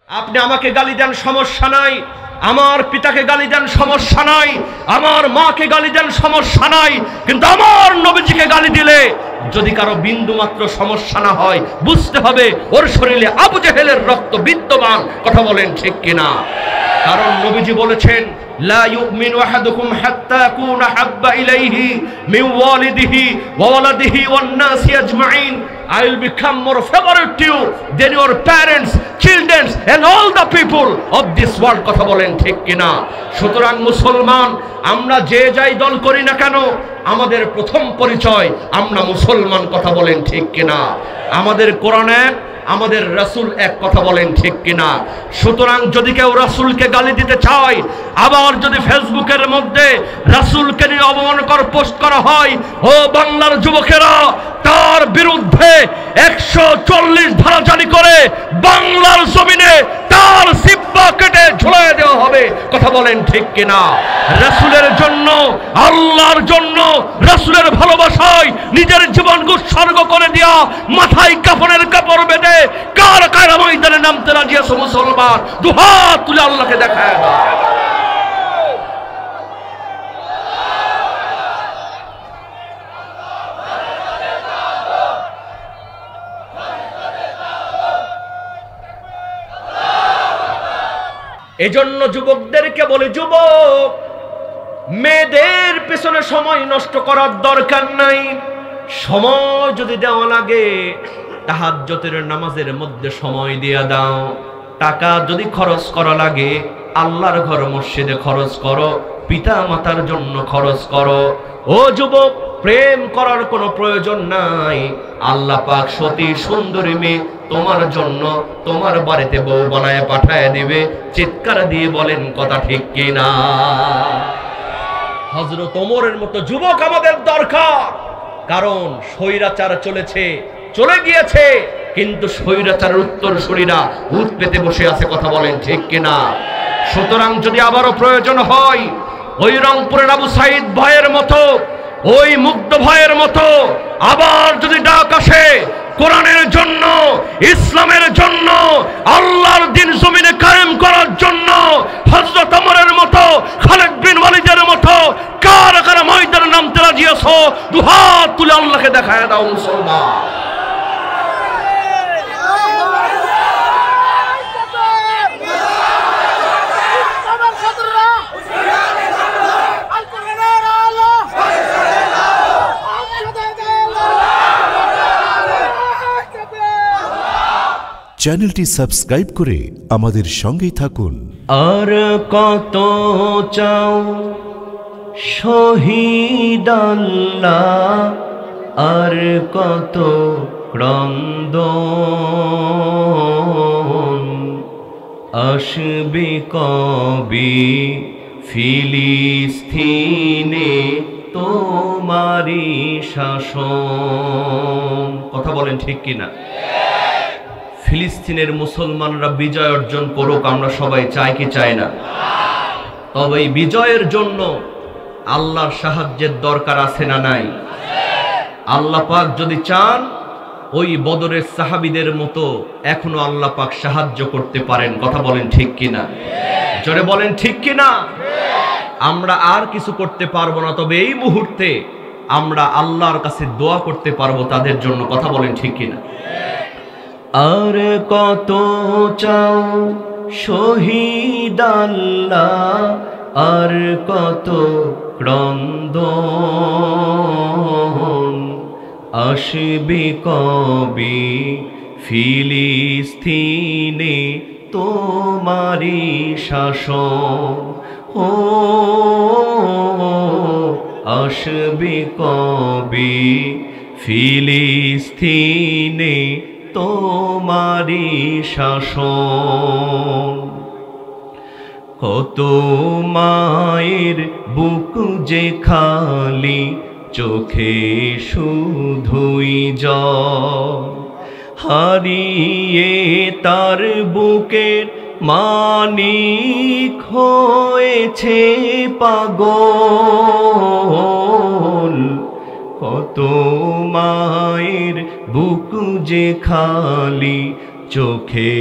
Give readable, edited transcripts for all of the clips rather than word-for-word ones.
আপনি আমাকে গালি দেন, সমস্যা নাই, আমার পিতাকে গালি দেন, সমস্যা নাই, আমার মাকে গালি দেন, সমস্যা নাই, কিন্তু আমার নবীজিকে গালি দিলে যদি কারো বিন্দু মাত্র সমস্যা না হয়, বুঝতে হবে ওর শরীরে আবু জেহেলের রক্ত বিদ্যমান। কথা বলেন ঠিক কিনা? কারণ নবীজি বলেছেন, লা ইউমিনু আহাদুকুম হাত্তা আকুনা হাব্বা ইলাইহি মিন ওয়ালিদিহি ওয়া ওয়ালাদিহি ওয়ান নাসি আজমাইন। I will become more favorite to you than your parents, children and all the people of this world. কথা বলেন ঠিক কিনা? সুতরাং মুসলমান, আমরা যে যাই দল করি না কেন, আমাদের প্রথম পরিচয় আমরা মুসলমান। কথা বলেন ঠিক কিনা? আমাদের কোরআনে আমাদের রাসূল এক। কথা বলেন ঠিক কিনা? সুতরাং যদি কেউ রাসূলকে গালি দিতে চায়, আবার যদি ফেসবুকের মধ্যে রাসূলকে নিয়ে অবমানকর পোস্ট করা হয়, ও বাংলার যুবকেরা, তার বিরুদ্ধে 140 ধারা জারি করে বাংলার জমিনে তার জিহ্বা কেটে ঝুলিয়ে দেওয়া হবে। কথা বলেন ঠিক কিনা? রাসূলের জন্য, আল্লাহর জন্য, রাসূলের ভালোবাসায় নিজের জীবন উৎসর্গ করে দিয়া মাথায় কাফনের কাপড় বেঁধে কার কার ময়দানে নামতে রাজি আছে মুসলমান? দুহাত তুলে আল্লাহকে দেখায় দাও। এজন্য যুবকদেরকে বলি, যুবক, মেয়েদের পেছনে সময় নষ্ট করার দরকার নাই। সময় যদি দেওয়া লাগে, তাহাজ্জুদের নামাজের মধ্যে সময় দিয়ে দাও। টাকা যদি খরচ করা লাগে, আল্লাহর ঘর মসজিদে খরচ করো, পিতা মাতার জন্য খরচ করো। ও যুবক, প্রেম করার কোনো প্রয়োজন নাই। আল্লাহ পাক সতী সুন্দরী মেয়ে তোমার জন্য তোমার বাড়িতে বউ বানায় পাঠায় দিবে। চিৎকার দিয়ে বলেন কথা ঠিক কিনা? হযরত ওমরের মতো যুবক আমাদের দরকার। কারণ স্বৈরাচার চলে গিয়েছে, কিন্তু স্বৈরাচারের উত্তরসূরিরা ভূত পেতে বসে আছে। কথা বলেন ঠিক কিনা? সুতরাং যদি আবারও প্রয়োজন হয়, ওই রংপুরের আবু সাইদ ভাইয়ের মতো, ওই মুগ্ধ ভাইয়ের মতো আবার যদি ডাক আসে কোরআনের জন্য, ইসলামের জন্য, আল্লাহর দ্বীন জমিনে কায়েম করার জন্য, হযরত ওমরের মতো, খালিদ বিন ওয়ালিদের মতো কার কার ময়দানে নামতে রাজি আছো? দুহাত তুলে আল্লাহকে দেখায় দাও মুসলমান। চ্যানেলটি সাবস্ক্রাইব করে আমাদের সঙ্গেই থাকুন। আর কত চাও শহীদ আল্লাহ, আর কত ক্রন্দন, আসবে কবে ফিলিস্তিনে তোমারি শাসন। কথা বলেন ঠিক কিনা? ফিলিস্তিনের মুসলমানরা বিজয় অর্জন করুক, আমরা সবাই চাই কি চাই না? তবে এই বিজয়ের জন্য আল্লাহর সাহায্যের দরকার আছে না নাই? আল্লাহ পাক যদি চান, ওই বদরের সাহাবীদের মতো এখনো আল্লাহ পাক সাহায্য করতে পারেন। কথা বলেন ঠিক কিনা? জোরে বলেন ঠিক কিনা? আমরা আর কিছু করতে পারবো না, তবে এই মুহূর্তে আমরা আল্লাহর কাছে দোয়া করতে পারবো তাদের জন্য। কথা বলেন ঠিক কিনা? আর কত চাও শহীদ আল্লাহ, আর কত ক্রন্দন, আসবে কবে ফিলিস্তিনে তোমারি শাসন। ও আসবে কবে ফিলিস্তিনে তোমারি শাসন। কত মায়ের বুক যে খালি, চোখে শুধুই জল, হারিয়ে তার বুকের মানিক হয়েছে পাগল। কত মায়ের বুক যে খালি, চোখে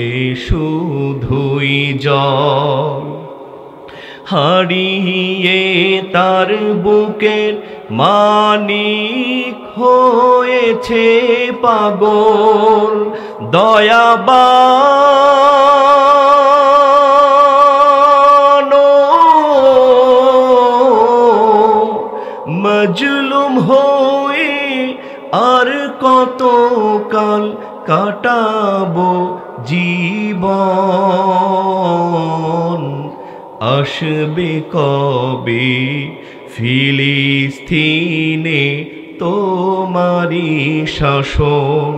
শুধুই জল, হারিয়ে তার বুকের মানিক হয়েছে পাগল। দয়াবান মজলুম হয়ে আর কতকাল কাটাবো জীবন, আসবে কবে ফিলিস্তিনে তোমারি শাসন।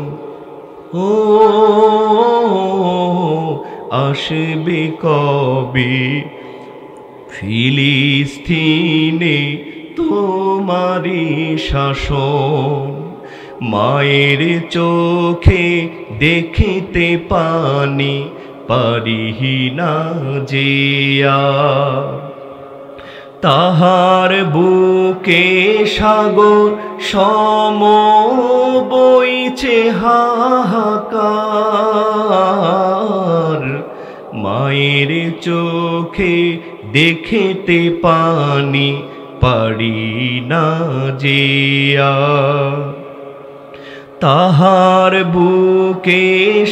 ও আসবে কবে ফিলিস্তিনে তোমারি শাসন। মায়ের চোখে দেখিতে পানি পারিহি না যে আর, তাহার বুকে সাগর সম বইছে হাহাকার। মায়ের চোখে দেখিতে পানি পারি না যে আর, তাহার বুকে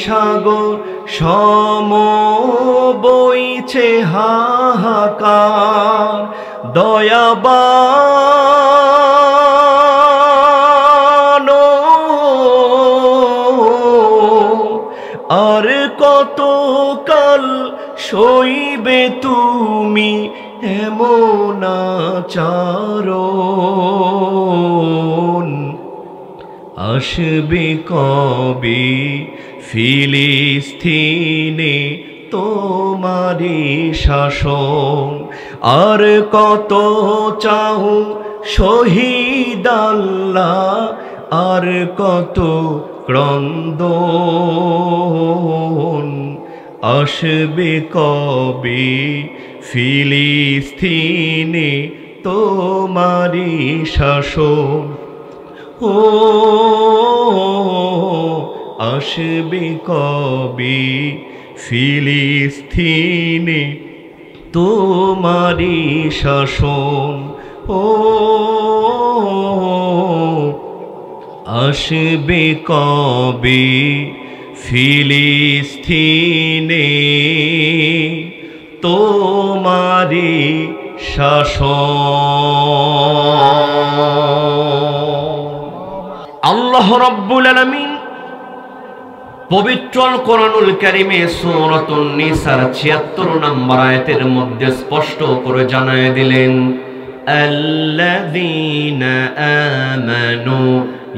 সাগর সম বইছে হাহাকার। দয়াবান আর কতকাল সইবে তুমি এমন আচরণ, আসবে কবে ফিলিস্তিনে তোমারি শাসন। আর কত চাও শহীদ আল্লাহ, আর কত ক্রন্দন, আসবে কবে ফিলিস্তিনে তোমারি শাসন। ও আসবে কবে ফিলিস্তিনে তোমারি শাসন। ও আসবে কবে ফিলিস্তিনে তোমারি শাসন। আল্লাহ রাব্বুল আলামিন পবিত্র কোরআনুল কারীমে সূরাতুন নিসার ৭৬ নম্বর আয়াতের মধ্যে স্পষ্ট করে জানায় দিলেন, আল্লাযীনা আমানু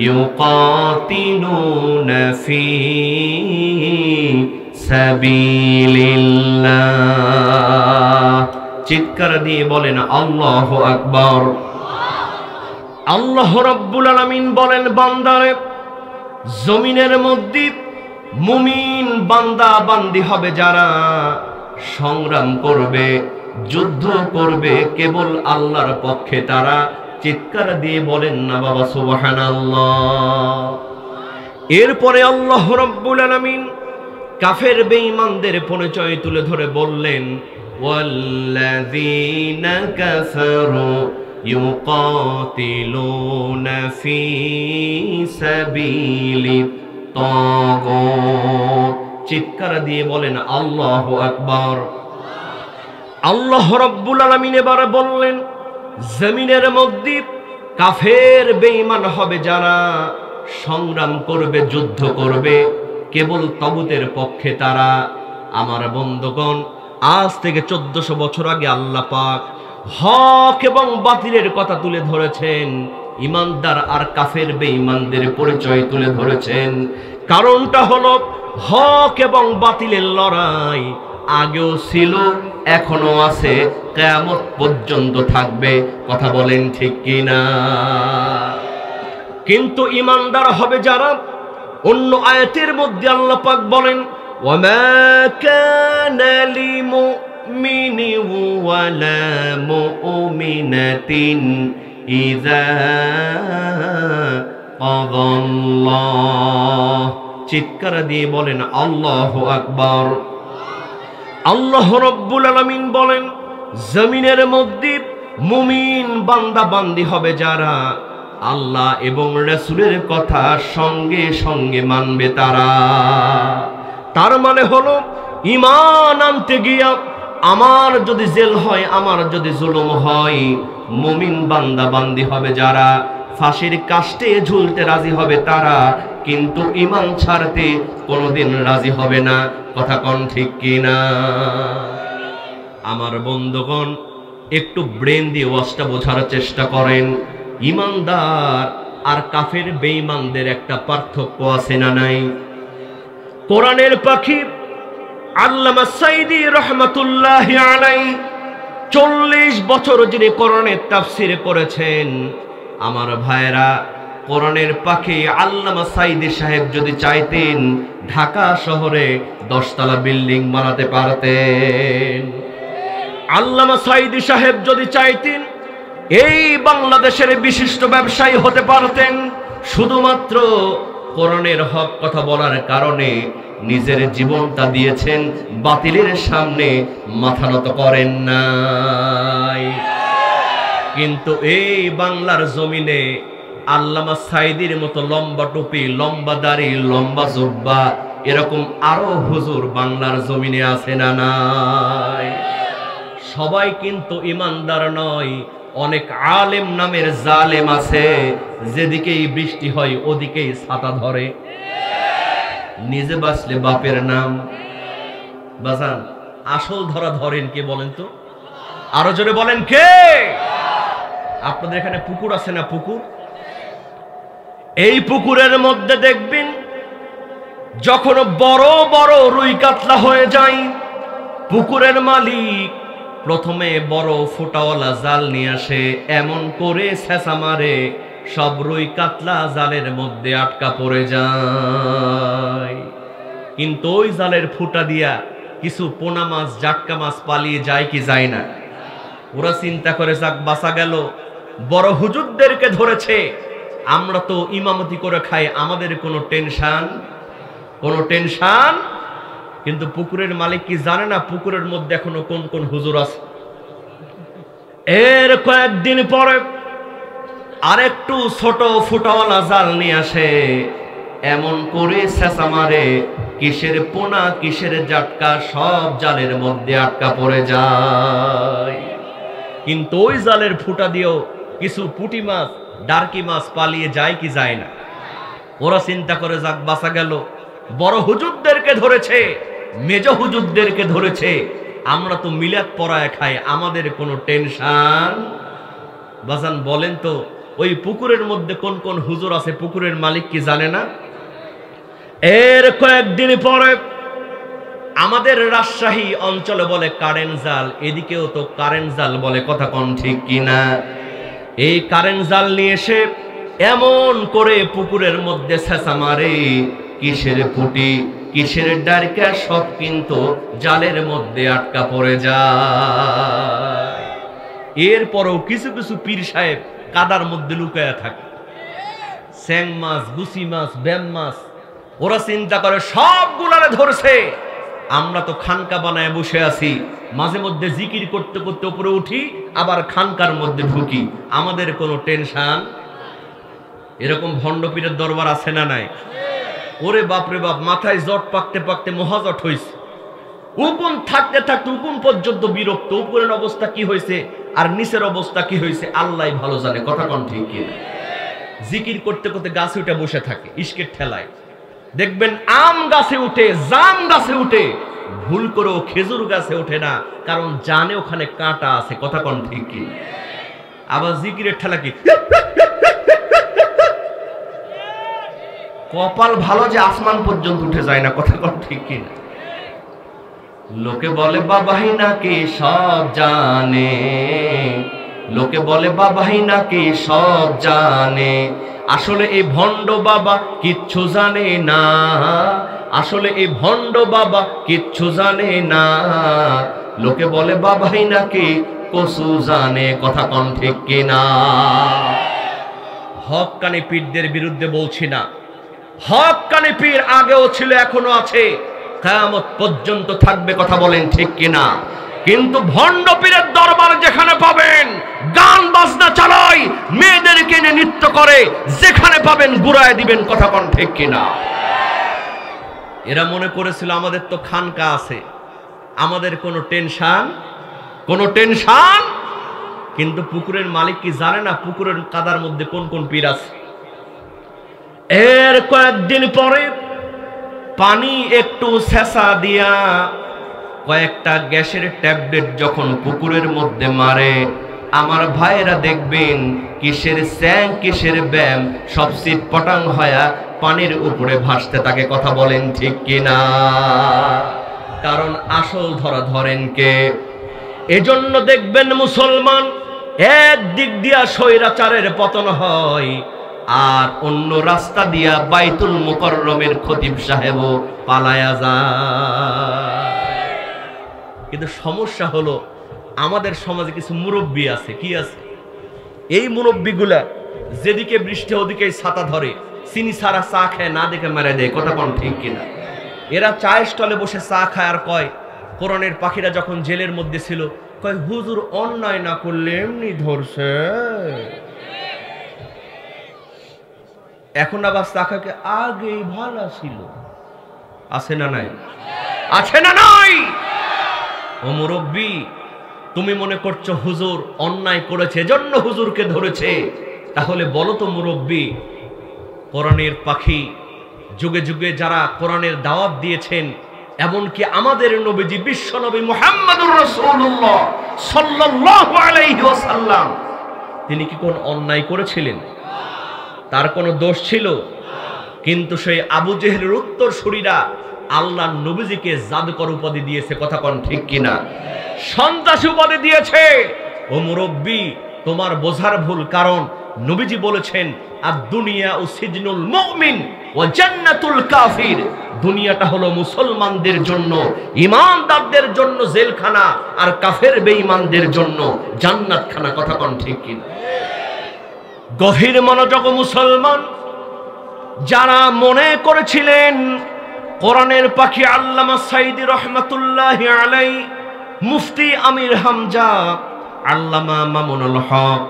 ইউকাতিলুনা ফী সাবিলিল্লাহ। চিৎকার দিয়ে বলেন আল্লাহু আকবার। আল্লাহ রাব্বুল আলামিন বলেন, বান্দারে, জমিনের মধ্যে মুমিন বান্দা বান্দি হবে যারা সংগ্রাম করবে, যুদ্ধ করবে কেবল আল্লাহর পক্ষে, তারা চিৎকার দিয়ে বলেন না বাবা সুবহানাল্লাহ। এরপরে আল্লাহ রাব্বুল আলামিন কাফের বেঈমানদের পরিচয় তুলে ধরে বললেন, ওয়াল্লাযীনা কাফারু ইউকাতিলুনা ফী সাবিলিত তাগুত। চিৎকার দিয়ে বলেন আল্লাহু আকবার। আল্লাহ রাব্বুল আলামিন এবারে বললেন, জমিনের মধ্যে কাফের বেঈমান হবে যারা সংগ্রাম করবে, যুদ্ধ করবে কেবল তাগুতের পক্ষে, তারা আমার বন্ধুগণ আজ থেকে 1400 বছর আগে আল্লাহ পাক হক এবং বাতিলের কথা তুলে ধরেছেন, ইমানদার আর কাফের বেঈমানদের পরিচয় তুলে ধরেছেন। কারণটা হলো হক এবং বাতিলের লড়াই আগেও ছিল, এখনো আছে, কিয়ামত পর্যন্ত থাকবে। কথা বলেন ঠিক কিনা? কিন্তু ইমানদার হবে যারা, অন্য আয়াতের মধ্যে আল্লাহ পাক বলেন, ওয়ামা কানা লিমুমিনিন ওয়ালা মুমিনাতিন ইযা ক্বাদাল্লাহ। চিৎকার দিয়ে বলেন আল্লাহু আকবার। আল্লাহ রাব্বুল আলামিন বলেন, জমিনের মধ্যে মুমিন বান্দা বান্দি হবে যারা আল্লাহ এবং রাসূলের কথা সঙ্গে সঙ্গে মানবে তারা। তার মানে হলো ঈমান আনতে গিয়া আমার যদি জেল হয়, আমার যদি জুলুম হয়, মুমিন বান্দা বান্দি হবে যারা, ফাঁসির কাস্টে ঝুলতে রাজি হবে তারা, কিন্তু ঈমান ছাড়তে কোনোদিন রাজি হবে না। কথা কোন ঠিক কিনা? আমার বন্ধুগণ, একটু ব্রেন দিয়ে ওয়াজটা বোঝার চেষ্টা করেন। ঈমানদার আর কাফের বেঈমানদের একটা পার্থক্য আছে না নাই? কোরআনের পাখি আল্লামা সাইদি রহমাতুল্লাহি আলাইহি 40 বছর যিনি কোরআনের তাফসীর করেছেন, আমার ভাইরা, কোরআনের পাখি আল্লামা সাইদি সাহেব যদি চাইতেন ঢাকা শহরে 10 তলা বিল্ডিং বানাতে পারতেন। আল্লামা সাইদি সাহেব যদি চাইতেন এই বাংলাদেশের বিশিষ্ট ব্যবসায়ী হতে পারতেন। শুধুমাত্র কোরআনের হক কথা বলার কারণে নিজের জীবনটা দিয়েছেন, বাতিলের সামনে মাথা নত করেন নাই। কিন্তু এই বাংলার জমিনে আল্লামা সাইদির মতো লম্বা টুপি, লম্বা দাড়ি, লম্বা জুব্বা এরকম আরো হুজুর বাংলার জমিনে আছে না নাই? সবাই কিন্তু ইমানদার নয়। অনেক আলেম নামের জালেম আছে, যেদিকেই বৃষ্টি হয় ওদিকেই ছাতা ধরে, নিজে বাঁচলে বাপের নাম। বাজান, আসল ধরা ধরেন কে বলেন তো? আরো জোরে বলেন কে? আপনাদের এখানে পুকুর আছে না? পুকুর, এই পুকুরের মধ্যে দেখবেন যখন বড় বড় রুই কাতলা হয়ে যায়, পুকুরের মালিক প্রথমে বড় ফুটাওয়ালা জাল নিয়ে আসে, এমন করে ছেঁচা মারে সব রুই কাতলা জালের মধ্যে আটকা পড়ে যায়। কিন্তু ওই জালের ফুটা দিয়া কিছু পোনা মাছ, জাটকা মাছ পালিয়ে যায় কি যায় না? ওরা চিন্তা করে যাক বাঁচা গেল, বড় হুজুরদেরকে ধরেছে, আমরা তো ইমামতি করে খাই, আমাদের কোনো টেনশন। কিন্তু পুকুরের মালিক কি জানে না পুকুরের মধ্যে এখনো কোন কোন হুজুর আছে? এর কয়েকদিন পরে আরেকটু ছোট ফুটাওয়ালা জাল নিয়ে আসে, এমন করে ছেঁচা মারে, কিসের পোনা কিসের জাটকা সব জালের মধ্যে আটকা পড়ে যায়। কিন্তু ওই জালের ফুটা দিয়েও কিছু পুঁটি মাছ, ডারকি মাছ পালিয়ে যায় কি যায় না? ওরা চিন্তা করে যাক বাঁচা গেল, বড় হুজুরদেরকে ধরেছে, মেজ হুজুরদেরকে ধরেছে, আমরা তো মিলাদ পড়ায় খাই, আমাদের কোনো টেনশন। বাজান বলেন তো, ওই পুকুরের মধ্যে কোন কোন হুজুর আছে পুকুরের মালিক কি জানে না? এর কয়েকদিন পরে আমাদের রাজশাহী অঞ্চলে বলে কারেন্ট জাল, এদিকেও তো কারেন্ট জাল বলে, কথা কোন ঠিক কিনা? এই কারেন্ট জাল নিয়ে এসে এমন করে পুকুরের মধ্যে ছেঁচা মারে, কিসের পুঁটি কিসের ডারকা সব কিন্তু জালের মধ্যে আটকা পড়ে যায়। এরপরও কিছু কিছু পীর সাহেব কাদার মধ্যে লুকায়া থাকে, স্যাং মাছ, গুছি মাছ, ব্যাম মাছ, ওরা চিন্তা করে সবগুলারে ধরছে, আমরা তো খানকা বানায় বসে আছি, মাঝে মধ্যে জিকির করতে করতে উপরে উঠি, আবার খানকার মধ্যে ঢুকি, আমাদের কোনো টেনশন। এরকম ভণ্ড পীরের দরবার আছে না নাই? ওরে বাপরে বাপ, মাথায় জট পাকতে পাকতে মহাজট হয়েছে, উপন থাকতে থাকতে উপন পর্যন্ত বিরক্ত, উপরের অবস্থা কি হয়েছে আর নিচের অবস্থা কি হয়েছে আল্লাহ ভালো জানে, কথা কোন ঠিক কিনা? জিকির করতে করতে গাছে উঠে বসে থাকে, ইস্কের ঠেলায় দেখবেন আম গাছে উঠে, জাম গাছে উঠে, ভুল করেও খেজুর গাছে ওঠে না, কারণ জানে ওখানে কাঁটা আছে, কথা কোন ঠিক কিনা? আবার জিকিরের ঠেলা কি, কপাল ভালো যে আসমান পর্যন্ত উঠে যায় না, কথা কোন ঠিক কিনা? লোকে বলে বাবাই নাকি সব জানে, লোকে বলে বাবাই নাকি সব জানে, আসলে এই ভণ্ড বাবা কিচ্ছু জানে না, আসলে এই ভণ্ড বাবা কিচ্ছু জানে না, লোকে বলে বাবাই নাকি কসু জানে, কথা কোন ঠিক কিনা? হক্কানি পীরদের বিরুদ্ধে বলছি না, হক্কানি পীর আগেও ছিল, এখনো আছে, কিয়ামত পর্যন্ত থাকবে। কথা বলেন ঠিক কিনা? কিন্তু ভণ্ড পীরের দরবার যেখানে পাবেন গান বাজনা চালায়, মেয়েদেরকে নিয়ে নৃত্য করে, যেখানে পাবেন ঘুরায় দিবেন। কথা কোন ঠিক কিনা? এরা মনে করেছিল আমাদের তো খানকা আছে, আমাদের কোনো টেনশন কিন্তু পুকুরের মালিক কি জানে না পুকুরের কাদার মধ্যে কোন কোন পীর আছে? এর কয়েকদিন পরে পানি একটু ছেঁচা দিয়া কয়েকটা গ্যাসের ট্যাবলেট যখন পুকুরের মধ্যে মারে, আমার ভাইয়েরা দেখবেন কিসের স্যাং কিসের ব্যায়াম সব চিটপটাং হয়া পানির উপরে ভাসতে থাকে। কথা বলেন ঠিক কিনা? কারণ আসল ধরা ধরেন কে? এজন্য দেখবেন মুসলমান একদিক দিয়া স্বৈরাচারের পতন হয়, আর অন্য রাস্তা দিয়া বাইতুল মুকাররমের খতিব সাহেবও পালায়া যায়। কিন্তু সমস্যা হলো আমাদের সমাজে কিছু মুরব্বী আছে। কি আছে? এই মুরব্বীগুলা যেদিকে বৃষ্টি ওদিকেই ছাতা ধরে, চিনি ছাড়া চা খায় না দেখে মেরে দেয়। কথা কোন ঠিক কিনা? এরা চায়ের স্টলে বসে চা খায় আর কয় কোরআনের পাখিরা যখন জেলের মধ্যে ছিল কয় হুজুর অন্যায় না করলে এমনি ধরছে। এখন আবার চা খাকে আগেই ভালো ছিল। আছে না নাই? আছে না নাই? ও মুরব্বী, তুমি মনে করছো হুজুর অন্যায় করেছে এজন্য হুজুরকে ধরেছে? তাহলে বলো তো মুরব্বী, কোরআনের পাখি যুগে যুগে যারা কোরআনের দাওয়াত দিয়েছেন, এমনকি আমাদের নবীজি বিশ্ব নবী মুহাম্মদুর রাসূলুল্লাহ সাল্লাল্লাহু আলাইহি ওয়াসাল্লাম, তিনি কি কোন অন্যায় করেছিলেন? তার কোনো দোষ ছিল? কিন্তু সেই আবু জেহেলের উত্তরসূরিরা আল্লাহর নবীজিকে জাদুকর উপাধি দিয়েছে। কথা কোন ঠিক কিনা? সন্ত্রাসী উপাধি দিয়েছে। ও মুরব্বী, তোমার বোঝার ভুল। কারণ নবীজি বলেছেন আদ-দুনিয়া ও সিজনুল মুমিন ওয়া জান্নাতুল কাফির, দুনিয়াটা হলো মুসলমানদের জন্য, ঈমানদারদের জন্য জেলখানা, আর কাফের বেঈমানদের জন্য জান্নাতখানা। কথা কোন ঠিক কিনা? গভীর মনোযোগ মুসলমান, যারা মনে করেছিলেন কোরআনের পাখি আল্লামা সাইদি রহমাতুল্লাহি আলাইহি, মুফতি আমির হামজা, আল্লামা মামুনুল হক,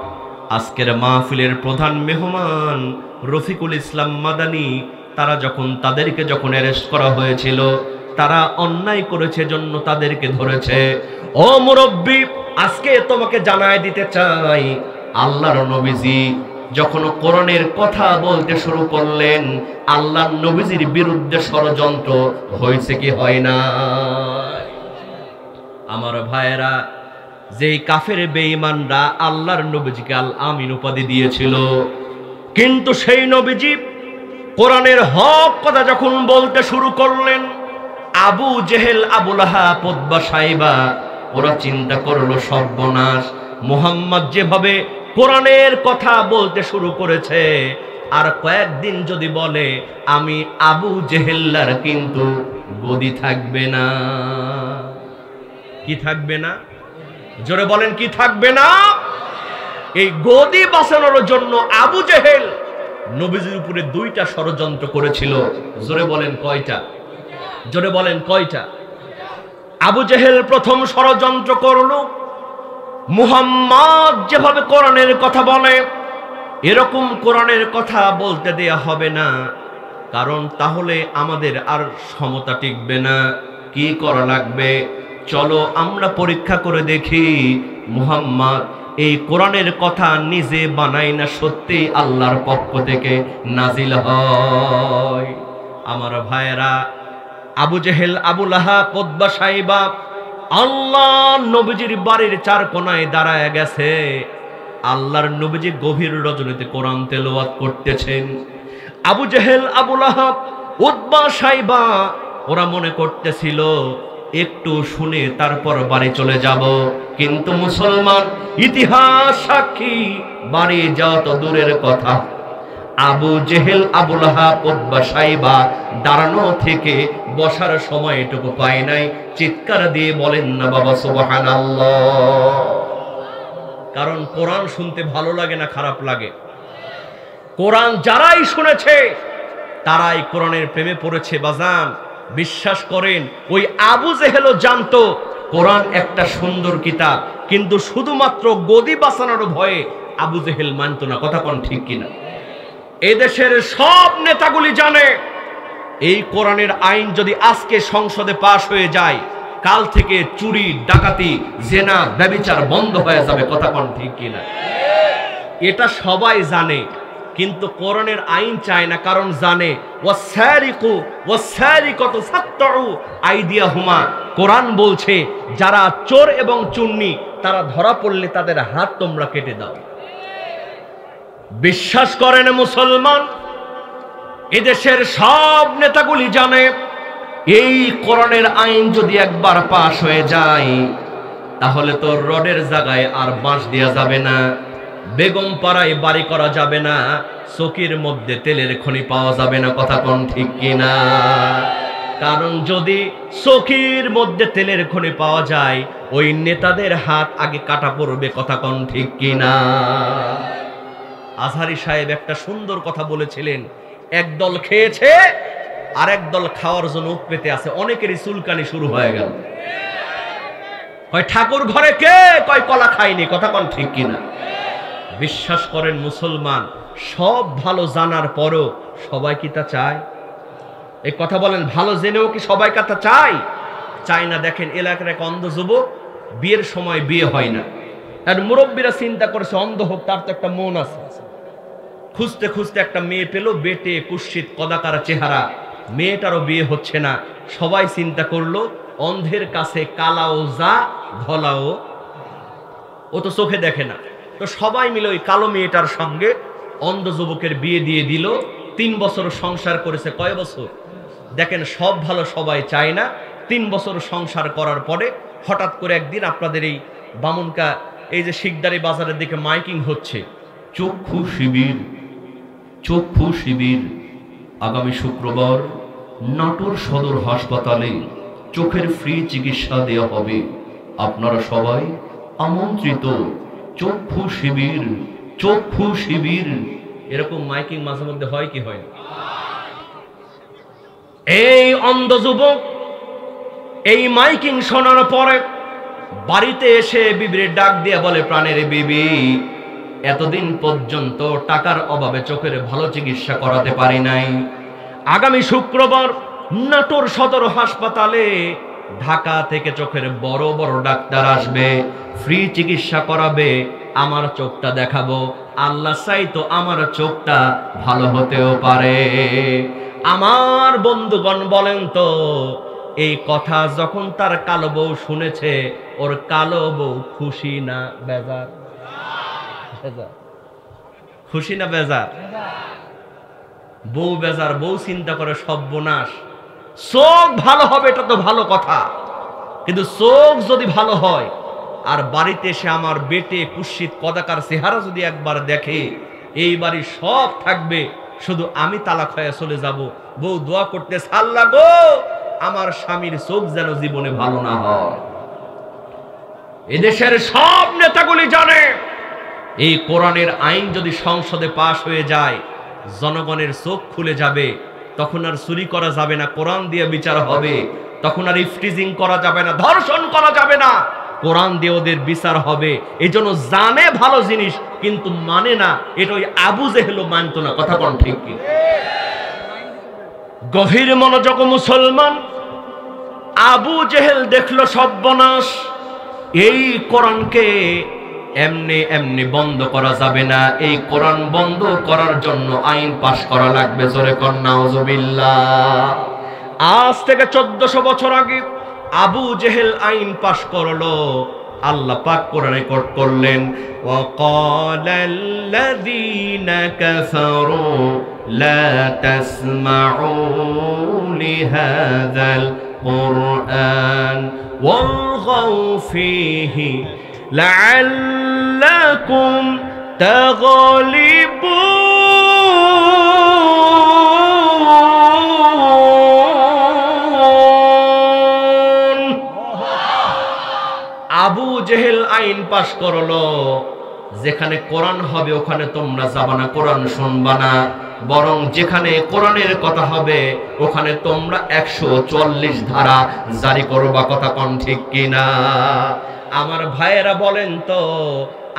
আজকের মাহফিলের প্রধান মেহমান রফিকুল ইসলাম মাদানী, তারা তাদেরকে যখন অ্যারেস্ট করা হয়েছিল, তারা অন্যায় করেছে জন্য তাদেরকে ধরেছে। ও মুরব্বী, আজকে তোমাকে জানায় দিতে চাই, আল্লাহর নবীজি যখন কোরআনের কথা বলতে শুরু করলেন, আল্লাহর নবীজির বিরুদ্ধে ষড়যন্ত্র হয়েছে কি হয় না? আমার ভাইয়েরা, যেই কাফের বেঈমানরা আল্লাহর নবীজিকে আল আমিন উপাধি দিয়েছিল, কিন্তু সেই নবীজি কোরআনের হক কথা যখন বলতে শুরু করলেন, আবু জেহেল, আবু লাহাব, উতবা, সাইবা, ওরা চিন্তা করলো সর্বনাশ, মুহাম্মদ যেভাবে কোরআনের কথা বলতে শুরু করেছে, আর কয়েকদিন যদি বলে আমি আবু জেহেল্লার কিন্তু গদি থাকবে না। কি থাকবে না? জোরে বলেন, কি থাকবে না? এই গদি বাঁচানোর জন্য আবু জেহেল নবীজির উপরে দুইটা ষড়যন্ত্র করেছিল। জোরে বলেন কয়টা? জোরে বলেন কয়টা? আবু জেহেল প্রথম ষড়যন্ত্র করল, মুহাম্মদ যেভাবে কোরআনের কথা বলে এরকম কোরআনের কথা বলতে দেয়া হবে না, কারণ তাহলে আমাদের আর সমতা টিকবে না। কি করা লাগবে? চলো আমরা পরীক্ষা করে দেখি মুহাম্মদ এই কোরআনের কথা নিজে বানায় না সত্যি আল্লাহর পক্ষ থেকে নাজিল হয়। আমার ভাইয়েরা, আবু জেহেল, আবু লাহাব, উতবা, সাইবা আল্লাহ নবীজির বাড়ির চার কোনায় দাঁড়ায় গেছে। আল্লাহর নবীজি গভীর রজনীতে কোরআন তেলাওয়াত করতেছেন। আবু জেহেল, আবু লাহাব, উতবা, সাইবা ওরা মনে করতেছিল একটু শুনে তারপর বাড়ি চলে যাব, কিন্তু মুসলমান ইতিহাস সাক্ষী, বাড়ি যাওয়া তো দূরের কথা, আবু জেহেল, আবু লাহাব, উতবা, সাইবা দাঁড়ানো থেকে বসার সময় এটুকু পায় নাই। চিৎকার দিয়ে বলেন না বাবা সুবহানাল্লাহ? কারণ কোরআন শুনতে ভালো লাগে না খারাপ লাগে? কোরআন যারাই শুনেছে তারাই কোরআনের প্রেমে পড়েছে বাজান। বিশ্বাস করেন ওই আবু জেহেলও জানতো কোরআন একটা সুন্দর কিতাব, কিন্তু শুধুমাত্র গদি বাঁচানোর ভয়ে আবু জেহেল মানত না। কথা কোন ঠিক কিনা? এদেশের সব নেতাগুলি জানে এই কোরআনের আইন যদি আজকে সংসদে পাশ হয়ে যায়, কাল থেকে চুরি, ডাকাতি, জেনা, ব্যভিচার বন্ধ হয়ে যাবে। কথা কোন ঠিক কিনা? এটা সবাই জানে, কিন্তু কোরআনের আইন চায় না, কারণ জানে ওয়াসারিকু ওয়াসারিকাতু ফাকতাউ আইদিয়াহুমা। কোরআন বলছে যারা চোর এবং চুন্নি তারা ধরা পড়লে তাদের হাত তোমরা কেটে দাও। বিশ্বাস করেন মুসলমান, এদেশের সব নেতাগুলি জানে এই কোরআনের আইন যদি একবার পাশ হয়ে যায় তাহলে তো রডের জায়গায় আর বাঁশ দেওয়া যাবে না, বেগম পাড়ায় বাড়ি করা যাবে না, চকির মধ্যে তেলের খনি পাওয়া যাবে না। কথা কোন ঠিক কিনা? কারণ যদি চকির মধ্যে তেলের খনি পাওয়া যায় ওই নেতাদের হাত আগে কাটা পড়বে। কথা কোন ঠিক কিনা? আজহারি সাহেব একটা সুন্দর কথা বলেছিলেন, একদল খেয়েছে আর একদল খাওয়ার জন্য উৎপেতে আছে। অনেকেরই চুলকানি শুরু হয়ে গেল। কয় ঠাকুর ঘরে কে? কয় কলা খায়নি। কথা কোন ঠিক কিনা? বিশ্বাস করেন মুসলমান, সব ভালো জানার পরও সবাই কি তা চায়? এই কথা বলেন, ভালো জেনেও কি সবাই তা চায়? চায় না। দেখেন এলাকার এক অন্ধ যুবক, বিয়ের সময় বিয়ে হয় না, আর মুরব্বীরা চিন্তা করেছে অন্ধ হোক, তার তো একটা মন আছে। খুঁজতে খুঁজতে একটা মেয়ে পেল, বেটে কুৎসিত কদাকার চেহারা, মেয়েটারও বিয়ে হচ্ছে না। সবাই চিন্তা করলো অন্ধের কাছে কালাও যা ধলাও, ও তো চোখে দেখে না। তো সবাই মিলে ওই কালো মেয়েটার সঙ্গে অন্ধ যুবকের বিয়ে দিয়ে দিল। 3 বছর সংসার করেছে। কয় বছর? দেখেন সব ভালো সবাই চায় না। 3 বছর সংসার করার পরে হঠাৎ করে একদিন আপনাদের এই বামুনকা এই যে শিকদারি বাজারের দিকে মাইকিং হচ্ছে, চক্ষু শিবির, চক্ষু শিবির আগামী শুক্রবার নাটোর সদর হাসপাতালে চোখের ফ্রি চিকিৎসা দেওয়া হবে, আপনারা সবাই আমন্ত্রিত। চক্ষু শিবির, চক্ষু শিবির, এরকম মাইকিং মাঝে মধ্যে হয় কি হয় না? এই অন্ধ যুবক এই মাইকিং শোনার পরে বাড়িতে এসে বিবির ডাক দিয়ে বলে, প্রাণের বিবি, এতদিন পর্যন্ত টাকার অভাবে চোখের ভালো চিকিৎসা করাতে পারি নাই। আগামী শুক্রবার নাটোর সদর হাসপাতালে ঢাকা থেকে চোখের বড় বড় ডাক্তার আসবে, ফ্রি চিকিৎসা করাবে, আমার চোখটা দেখাবো। আল্লাহ চাইতো আমার চোখটা ভালো হতেও পারে। আমার বন্ধুগণ বলেন তো, এই কথা যখন তার কালো বউ শুনেছে, ওর কালো বউ খুশি না বেজার? খুশি না বেজার? বউ বেজার। বউ চিন্তা করে সর্বনাশ, চোখ ভালো হবে এটা তো ভালো কথা, কিন্তু চোখ যদি ভালো হয় আর বাড়িতে এসে আমার বেটে কুৎসিত কদাকার চেহারা যদি একবার দেখে, এই বাড়ি সব থাকবে, শুধু আমি তালাক হয়ে চলে যাব। বউ দোয়া করতে, আল্লাহ গো আমার স্বামীর চোখ যেন জীবনে ভালো না হয়। এদেশের সব নেতাগুলি জানে এই কোরআনের আইন যদি সংসদে পাশ হয়ে যায় জনগণের চোখ খুলে যাবে। তখন আর চুরি করা যাবে না, কোরআন দিয়ে বিচার হবে। তখন আর ইফটিজিং করা যাবে না, ধর্ষণ করা যাবে না, কোরআন দিয়ে ওদের বিচার হবে। এই জন্য জানে ভালো জিনিস কিন্তু মানে না। এটা ওই আবু জেহেলও মানত না। কথা কোন ঠিক কি? গভীর মনোযোগ মুসলমান, আবু জেহেল দেখলো সর্বনাশ, এই কোরআনকে এমনি এমনি বন্ধ করা যাবে না। এই কোরআন বন্ধ করার জন্য আইন পাশ করা লাগবে। জোরে কর নাউজুবিল্লাহ। আজ থেকে 1400 বছর আগে আবু জেহেল আইন পাশ করলো। আল্লাহ পাক কোরআনে কোট করলেন, ওয়াকালাল্লাযীনা কাফারু লা তাসমাউ লিহাযাল কুরআন ওয়ালগাউ ফীহি লাআল্লাকুম তাগলিবুন। আবু জেহেল আইন পাশ করলো, যেখানে কোরআন হবে ওখানে তোমরা যাবা না, কোরআন শুনবা না। বরং যেখানে কোরআনের কথা হবে ওখানে তোমরা 144 ধারা জারি করবা, কথা কোন ঠিক কিনা? আমার ভাইয়েরা বলেন তো,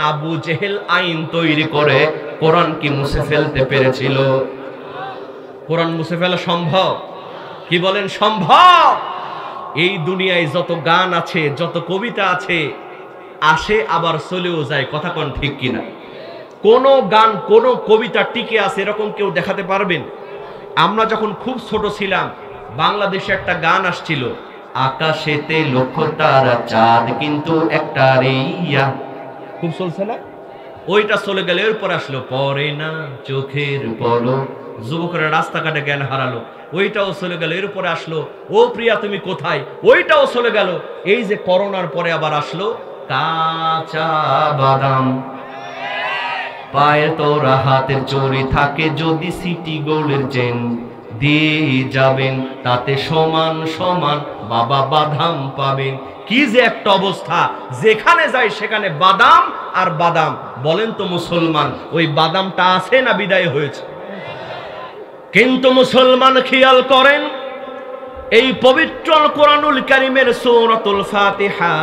আবু জেহেল আইন তৈরি করে কোরআন কি মুছে ফেলতে পেরেছিল? কোরআন মুছে ফেলা সম্ভব? কি বলেন সম্ভব? এই দুনিয়ায় যত গান আছে, যত কবিতা আছে, আসে আবার চলেও যায়, কথা কোন ঠিক কিনা? কোন গান, কোন কবিতা টিকে আছে এরকম কেউ দেখাতে পারবেন? আমরা যখন খুব ছোট ছিলাম বাংলাদেশে একটা গান আসছিল, আকাশেতে লক্ষ তারা চাঁদ কিন্তু একটা রেইয়া, খুব চলছে না? ওইটা চলে গেল, এরপর আসলো পরে না চোখের পলক, যুবকরা রাস্তাঘাটে জ্ঞান হারালো, ওইটাও চলে গেল। এরপরে আসলো ও প্রিয়া তুমি কোথায়, ওইটাও চলে গেল। এই যে করোনার পরে আবার আসলো কাঁচা বাদাম পায়ে তোরা হাতের চোরে থাকে, যদি সিটি গোল্ডের চেন দিয়ে যাবেন তাতে সমান সমান বাবা বাদাম পাবেন। কি যে একটা অবস্থা, যেখানে যায় সেখানে বাদাম আর বাদাম। বলেন তো মুসলমান, ওই বাদামটা আছে না বিদায় হয়েছে? কিন্তু মুসলমান খেয়াল করেন, এই পবিত্র কোরআনুল কারীমের সূরাতুল ফাতিহা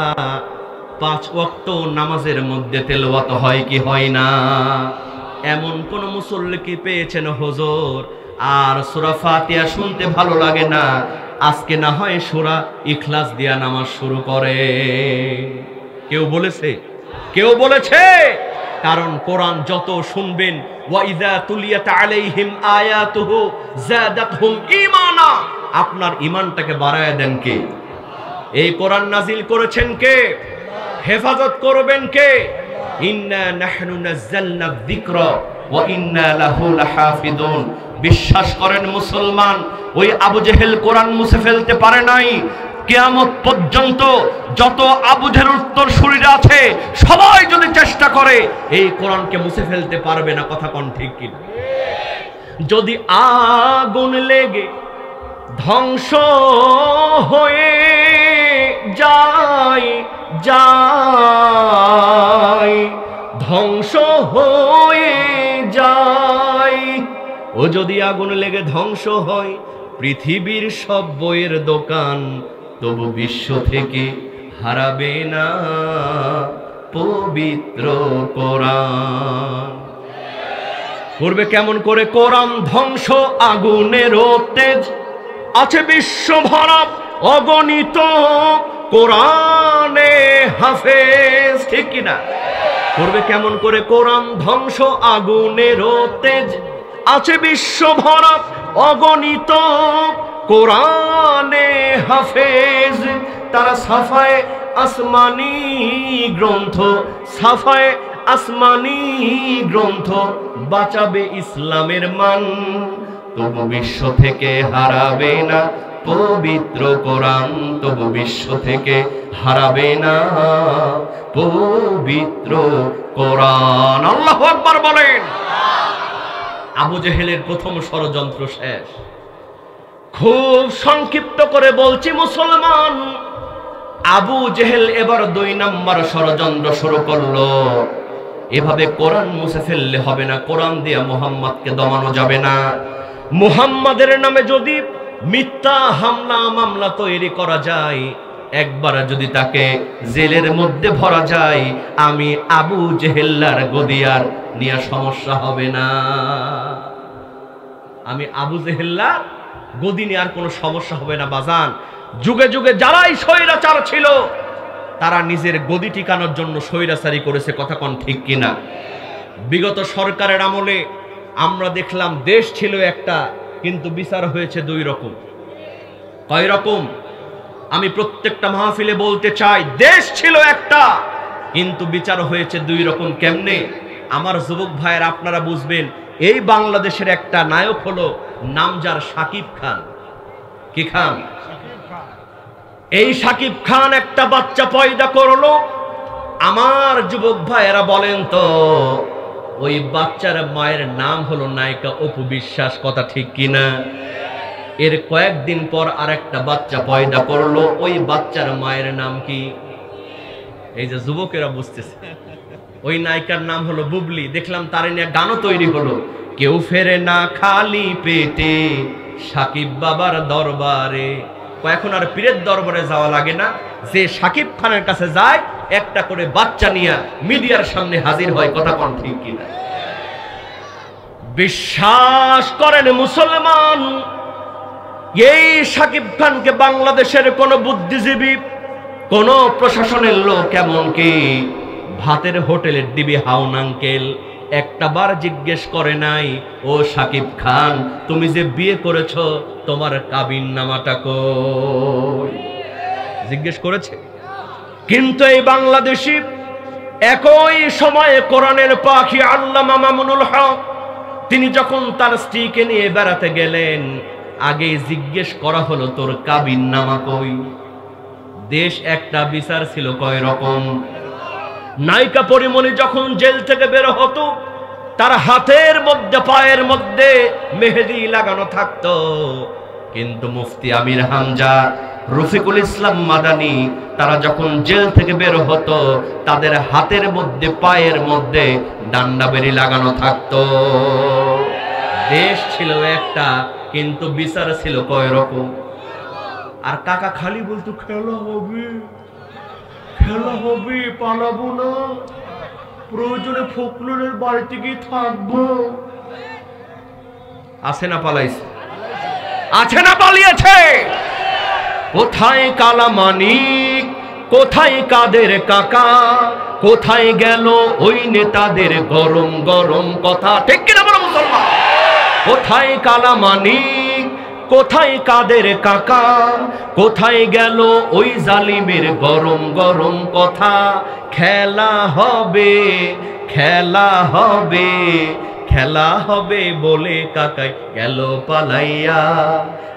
5 ওয়াক্ত নামাজের মধ্যে তেলাওয়াত হয় কি হয় না? এমন কোন মুসল্লি কি পেয়েছেন হুজুর আর সূরা ফাতিহা শুনতে ভালো লাগে না, আজকে না হয় সূরা ইখলাস দিয়া নামাজ শুরু করে? কেউ বলেছে? কেউ বলেছে? কারণ কোরআন যত শুনবেন, ওয়া ইযা তুলিয়াত আলাইহিম আয়াতুহু যাদাতহুম ঈমানা, আপনার ঈমানটাকে বাড়ায় দেন কে? এই কোরআন নাজিল করেছেন কে? হেফাজত করবেন কে? ইন্না নাহনু নাযালনা যিকরা ওয়া ইন্না লাহু লাহাফিজুন। বিশ্বাস করেন মুসলমান, ওই আবু জেহেল কোরআন মুছে ফেলতে পারে নাই। কিয়ামত পর্যন্ত যত আবু জেহেল উত্তরসূরিরা আছে সবাই যদি চেষ্টা করে এই কোরআনকে মুছে ফেলতে পারবে না, কথা কোন ঠিক কিনা? যদি আগুন লেগে ধ্বংস হয়ে যায় যায়, ধ্বংস হয়ে যায়, ও যদি আগুন লেগে ধ্বংস হয় পৃথিবীর সব বইয়ের দোকান, তবু বিশ্ব থেকে হারাবে না পবিত্র কোরআন। করবে কেমন করে কোরআন ধ্বংস? আগুনেরও তেজ আছে বিশ্ব ভরা অগণিত কোরআনে হাফেজ, ঠিক কিনা? করবে কেমন করে কোরআন ধ্বংস? আগুনেরও তেজ আছে বিশ্ব ভরা অগণিত কোরআনে হাফেজ। তারা সাফায়ে আসমানি গ্রন্থ, সাফায়ে আসমানি গ্রন্থ বাঁচাবে ইসলামের মান, তবু বিশ্ব থেকে হারাবে না পবিত্র কোরআন, তবু বিশ্ব থেকে হারাবে না পবিত্র কোরআন। আল্লাহু আকবার বলেন। আবু জেহেলের প্রথম ষড়যন্ত্র শেষ। খুব সংক্ষিপ্ত করে বলছি মুসলমান, আবু জেহেল এবার 2 নম্বর ষড়যন্ত্র শুরু করলো। এভাবে কোরআন মুছে ফেললে হবে না, কোরআন দিয়ে মুহাম্মদকে দমানো যাবে না। মুহাম্মাদের নামে যদি মিথ্যা হামলা মামলা তৈরি করা যায়, একবার যদি তাকে জেলের মধ্যে ভরা যায়, আমি আবু জেহেল্লার গদিয়ার নিয়ে সমস্যা হবে না। আমি আবু জেহেল্লা গদি নিয়ে আর কোনো সমস্যা হবে না বাজান। যুগে যুগে যারাই স্বৈরাচার ছিল তারা নিজের গদি টিকানোর জন্য স্বৈরাচারী করেছে, কথা কোন ঠিক কিনা? বিগত সরকারের আমলে আমরা দেখলাম দেশ ছিল একটা, কিন্তু বিচার হয়েছে 2 রকম। কয় রকম? আমি প্রত্যেকটা মাহফিলে বলতে চাই, দেশ ছিল একটা কিন্তু বিচার হয়েছে 2 রকম। কেমনে? আমার যুবক ভাইয়ের আপনারা বুঝবেন, এই বাংলাদেশের একটা নায়ক হলো নামজার শাকিব খান। কি খান? এই শাকিব খান একটা বাচ্চা পয়দা করলো। আমার যুবক ভাইয়েরা বলেন তো, ওই বাচ্চার মায়ের নাম হলো নায়িকা অপু বিশ্বাস, কথা ঠিক কিনা? এর কয়েকদিন পর আরেকটা বাচ্চা পয়দা করলো, ওই বাচ্চার মায়ের নাম কি? এই যে যুবকেরা বুঝতেছে, ওই নায়িকার নাম হলো বুবলি। দেখলাম তার নিয়ে গানও তৈরি হলো। কেউ ফেরে না খালি পেটে সাকিব বাবার দরবারে। এখন আর পীরের দরবারে যাওয়া লাগে না, যে সাকিব খানের কাছে যায় একটা করে বাচ্চা নিয়ে মিডিয়ার সামনে হাজির হয়। কথা কোন ঠিক কিনা? বিশ্বাস করেন মুসলমান, এই সাকিব খানকে বাংলাদেশের কোন বুদ্ধিজীবী, কোন প্রশাসনের লোক, এমনকি ভাতের হোটেলের ডিবি হাউন আঙ্কেল একটা বার জিজ্ঞেস করে নাই, ও সাকিব খান তুমি যে বিয়ে করেছো তোমার কাবিন নামাটা কই? জিজ্ঞেস করেছে? কিন্তু এই বাংলাদেশি একই সময়ে কোরআনের পাখি আল্লামা মামুনুল হক তিনি যখন তার স্ত্রীকে নিয়ে বেড়াতে গেলেন, আগে জিজ্ঞেস করা হলো তোর কাবিন নামা কই? দেশ একটা বিচার ছিল কয় রকম। নায়িকা পরিমণি যখন জেল থেকে বের হতো, তার হাতের মধ্যে পায়ের মধ্যে মেহেদি লাগানো থাকতো, কিন্তু মুফতি আমির হামজা, রফিকুল ইসলাম মাদানী তারা যখন জেল থেকে বের হতো তাদের হাতের মধ্যে পায়ের মধ্যে ডান্ডা বেরি লাগানো থাকতো। দেশ ছিল একটা, কিন্তু বিচার ছিল কয় রকম। আর কাকা খালি বলতো খেলা হবে, খেলা হবে, পালাবো না, প্রয়োজনে ফখরুলের বাড়িতে গিয়ে থাকবো। আছে না পালাইছে? আছে না পালিয়েছে? কোথায় কালামানিক, কোথায় কাদের কাকা, কোথায় গেল ওই নেতাদের গরম গরম কথা? ঠিক কিনা বলো মুসলমান? কোথায় কালামানিক, কোথায় কাদের কাকা, কোথায় গেল ওই জালিমের গরম গরম কথা? খেলা হবে, খেলা হবে, খেলা হবে বলে কাকাই গেল পালাইয়া,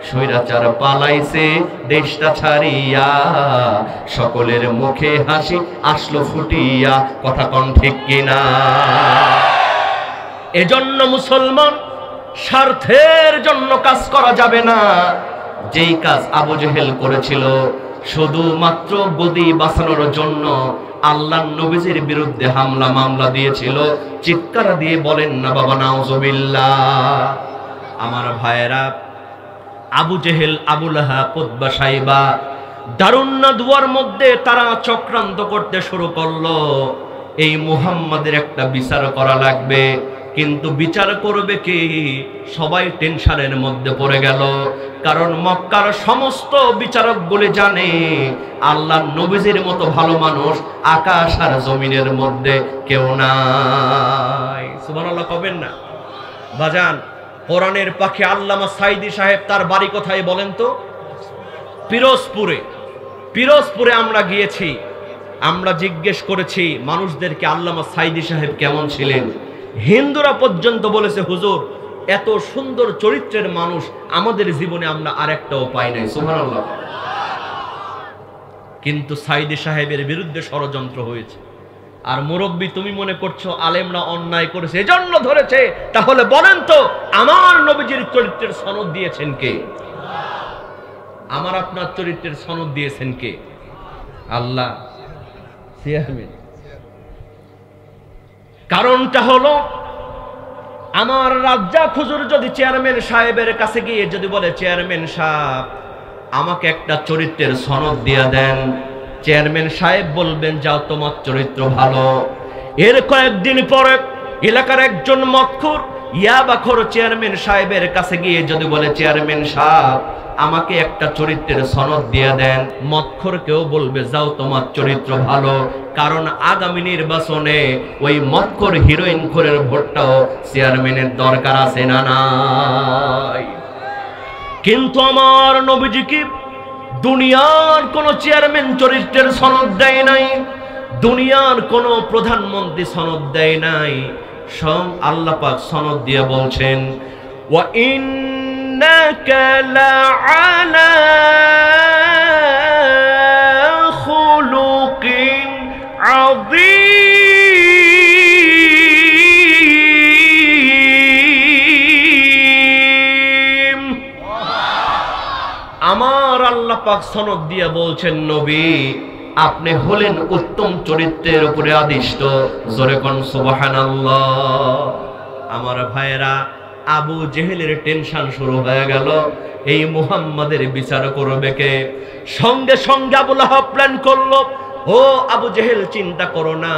স্বৈরাচার পালাইছে দেশটা ছাড়িয়া, সকলের মুখে হাসি আসলো ফুটিয়া। কথা কোন ঠিক কিনা? এজন্য মুসলমান, স্বার্থের জন্য কাজ করা যাবে না। যেই কাজ আবু জেহেল করেছিল শুধুমাত্র গদি বাঁচানোর জন্য, আল্লাহর নবীজির বিরুদ্ধে হামলা মামলা দিয়েছিল, চিৎকার দিয়ে বলেন না বাবা নাউজুবিল্লাহ। আমার ভাইয়েরা, আবু জেহেল, আবু লাহাব, উতবা, সাইবা দারুন দুয়ার মধ্যে তারা চক্রান্ত করতে শুরু করলো, এই মুহাম্মাদের একটা বিচার করা লাগবে। কিন্তু বিচার করবে কি? সবাই টেনশনের মধ্যে পড়ে গেল, কারণ মক্কার সমস্ত বিচারকগুলি জানে আল্লাহর নবীজির মতো ভালো মানুষ আকাশ আর জমিনের মধ্যে কেউ নাই। সুবহানাল্লাহ কবেন না বাজান? কোরআনের পাখি আল্লামা সাইদি সাহেব তার বাড়ি কোথায় বলেন তো? পিরোজপুরে। পিরোজপুরে আমরা গিয়েছি, আমরা জিজ্ঞেস করেছি মানুষদেরকে আল্লামা সাইদি সাহেব কেমন ছিলেন। হিন্দুরা পর্যন্ত বলেছে হুজুর এত সুন্দর চরিত্রের মানুষ আমাদের জীবনে আমরা আরেকটাও পাই নাই। সুবহানাল্লাহ। কিন্তু সাইদি সাহেবের বিরুদ্ধে ষড়যন্ত্র হয়েছে। আর মুরব্বী তুমি মনে করছো আলেমরা অন্যায় করেছে এজন্য ধরেছে, তাহলে বলেন তো আমার নবীজির চরিত্রের সনদ দিয়েছেন কে? আমার আপনার চরিত্রের সনদ দিয়েছেন কে? আল্লাহ। কারণটা হলো, আমার রাজ্জাক হুজুর যদি চেয়ারম্যান সাহেবের কাছে গিয়ে যদি বলে চেয়ারম্যান সাহেব আমাকে একটা চরিত্রের সনদ দিয়ে দেন, চেয়ারম্যান সাহেব বলবেন যাও তোমার চরিত্র ভালো। এর কয়েকদিন পরে এলাকার একজন মক্খুর ইয়াবাখোর চেয়ারম্যান সাহেবের কাছে গিয়ে যদি বলে চেয়ারম্যান সাহেব আমাকে একটা চরিত্রের সনদ দিয়ে দেন, মক্খর কেউ বলবে যাও তোমার চরিত্র ভালো। কারণ আগামী নির্বাচনে ওই মক্খর হিরোইন খোরের ভোটটাও চেয়ারম্যানের দরকার আছে না নাই? কিন্তু আমার নবীজি কি দুনিয়ার কোন চেয়ারম্যান চরিত্রের সনদ দেয় নাই, দুনিয়ার কোন প্রধানমন্ত্রী সনদ দেয় নাই। সব আল্লাহ পাক সনদ দিয়ে বলছেন ওয়া ইন্নাকা লাআলা খুলুকিন আযীম। আমার আল্লাহ পাক সনদ দিয়ে বলছেন নবী আপনি হলেন উত্তম চরিত্রের উপরে আদিষ্ট। জোরে কোন সুবহানাল্লাহ। আমার ভাইয়েরা, আবু জেহেলের টেনশন শুরু হয়ে গেল, এই মুহাম্মাদের বিচার করবে কে। সঙ্গে সঙ্গে আবু লাহাব প্ল্যান করলো, ও আবু জেহেল চিন্তা করো না,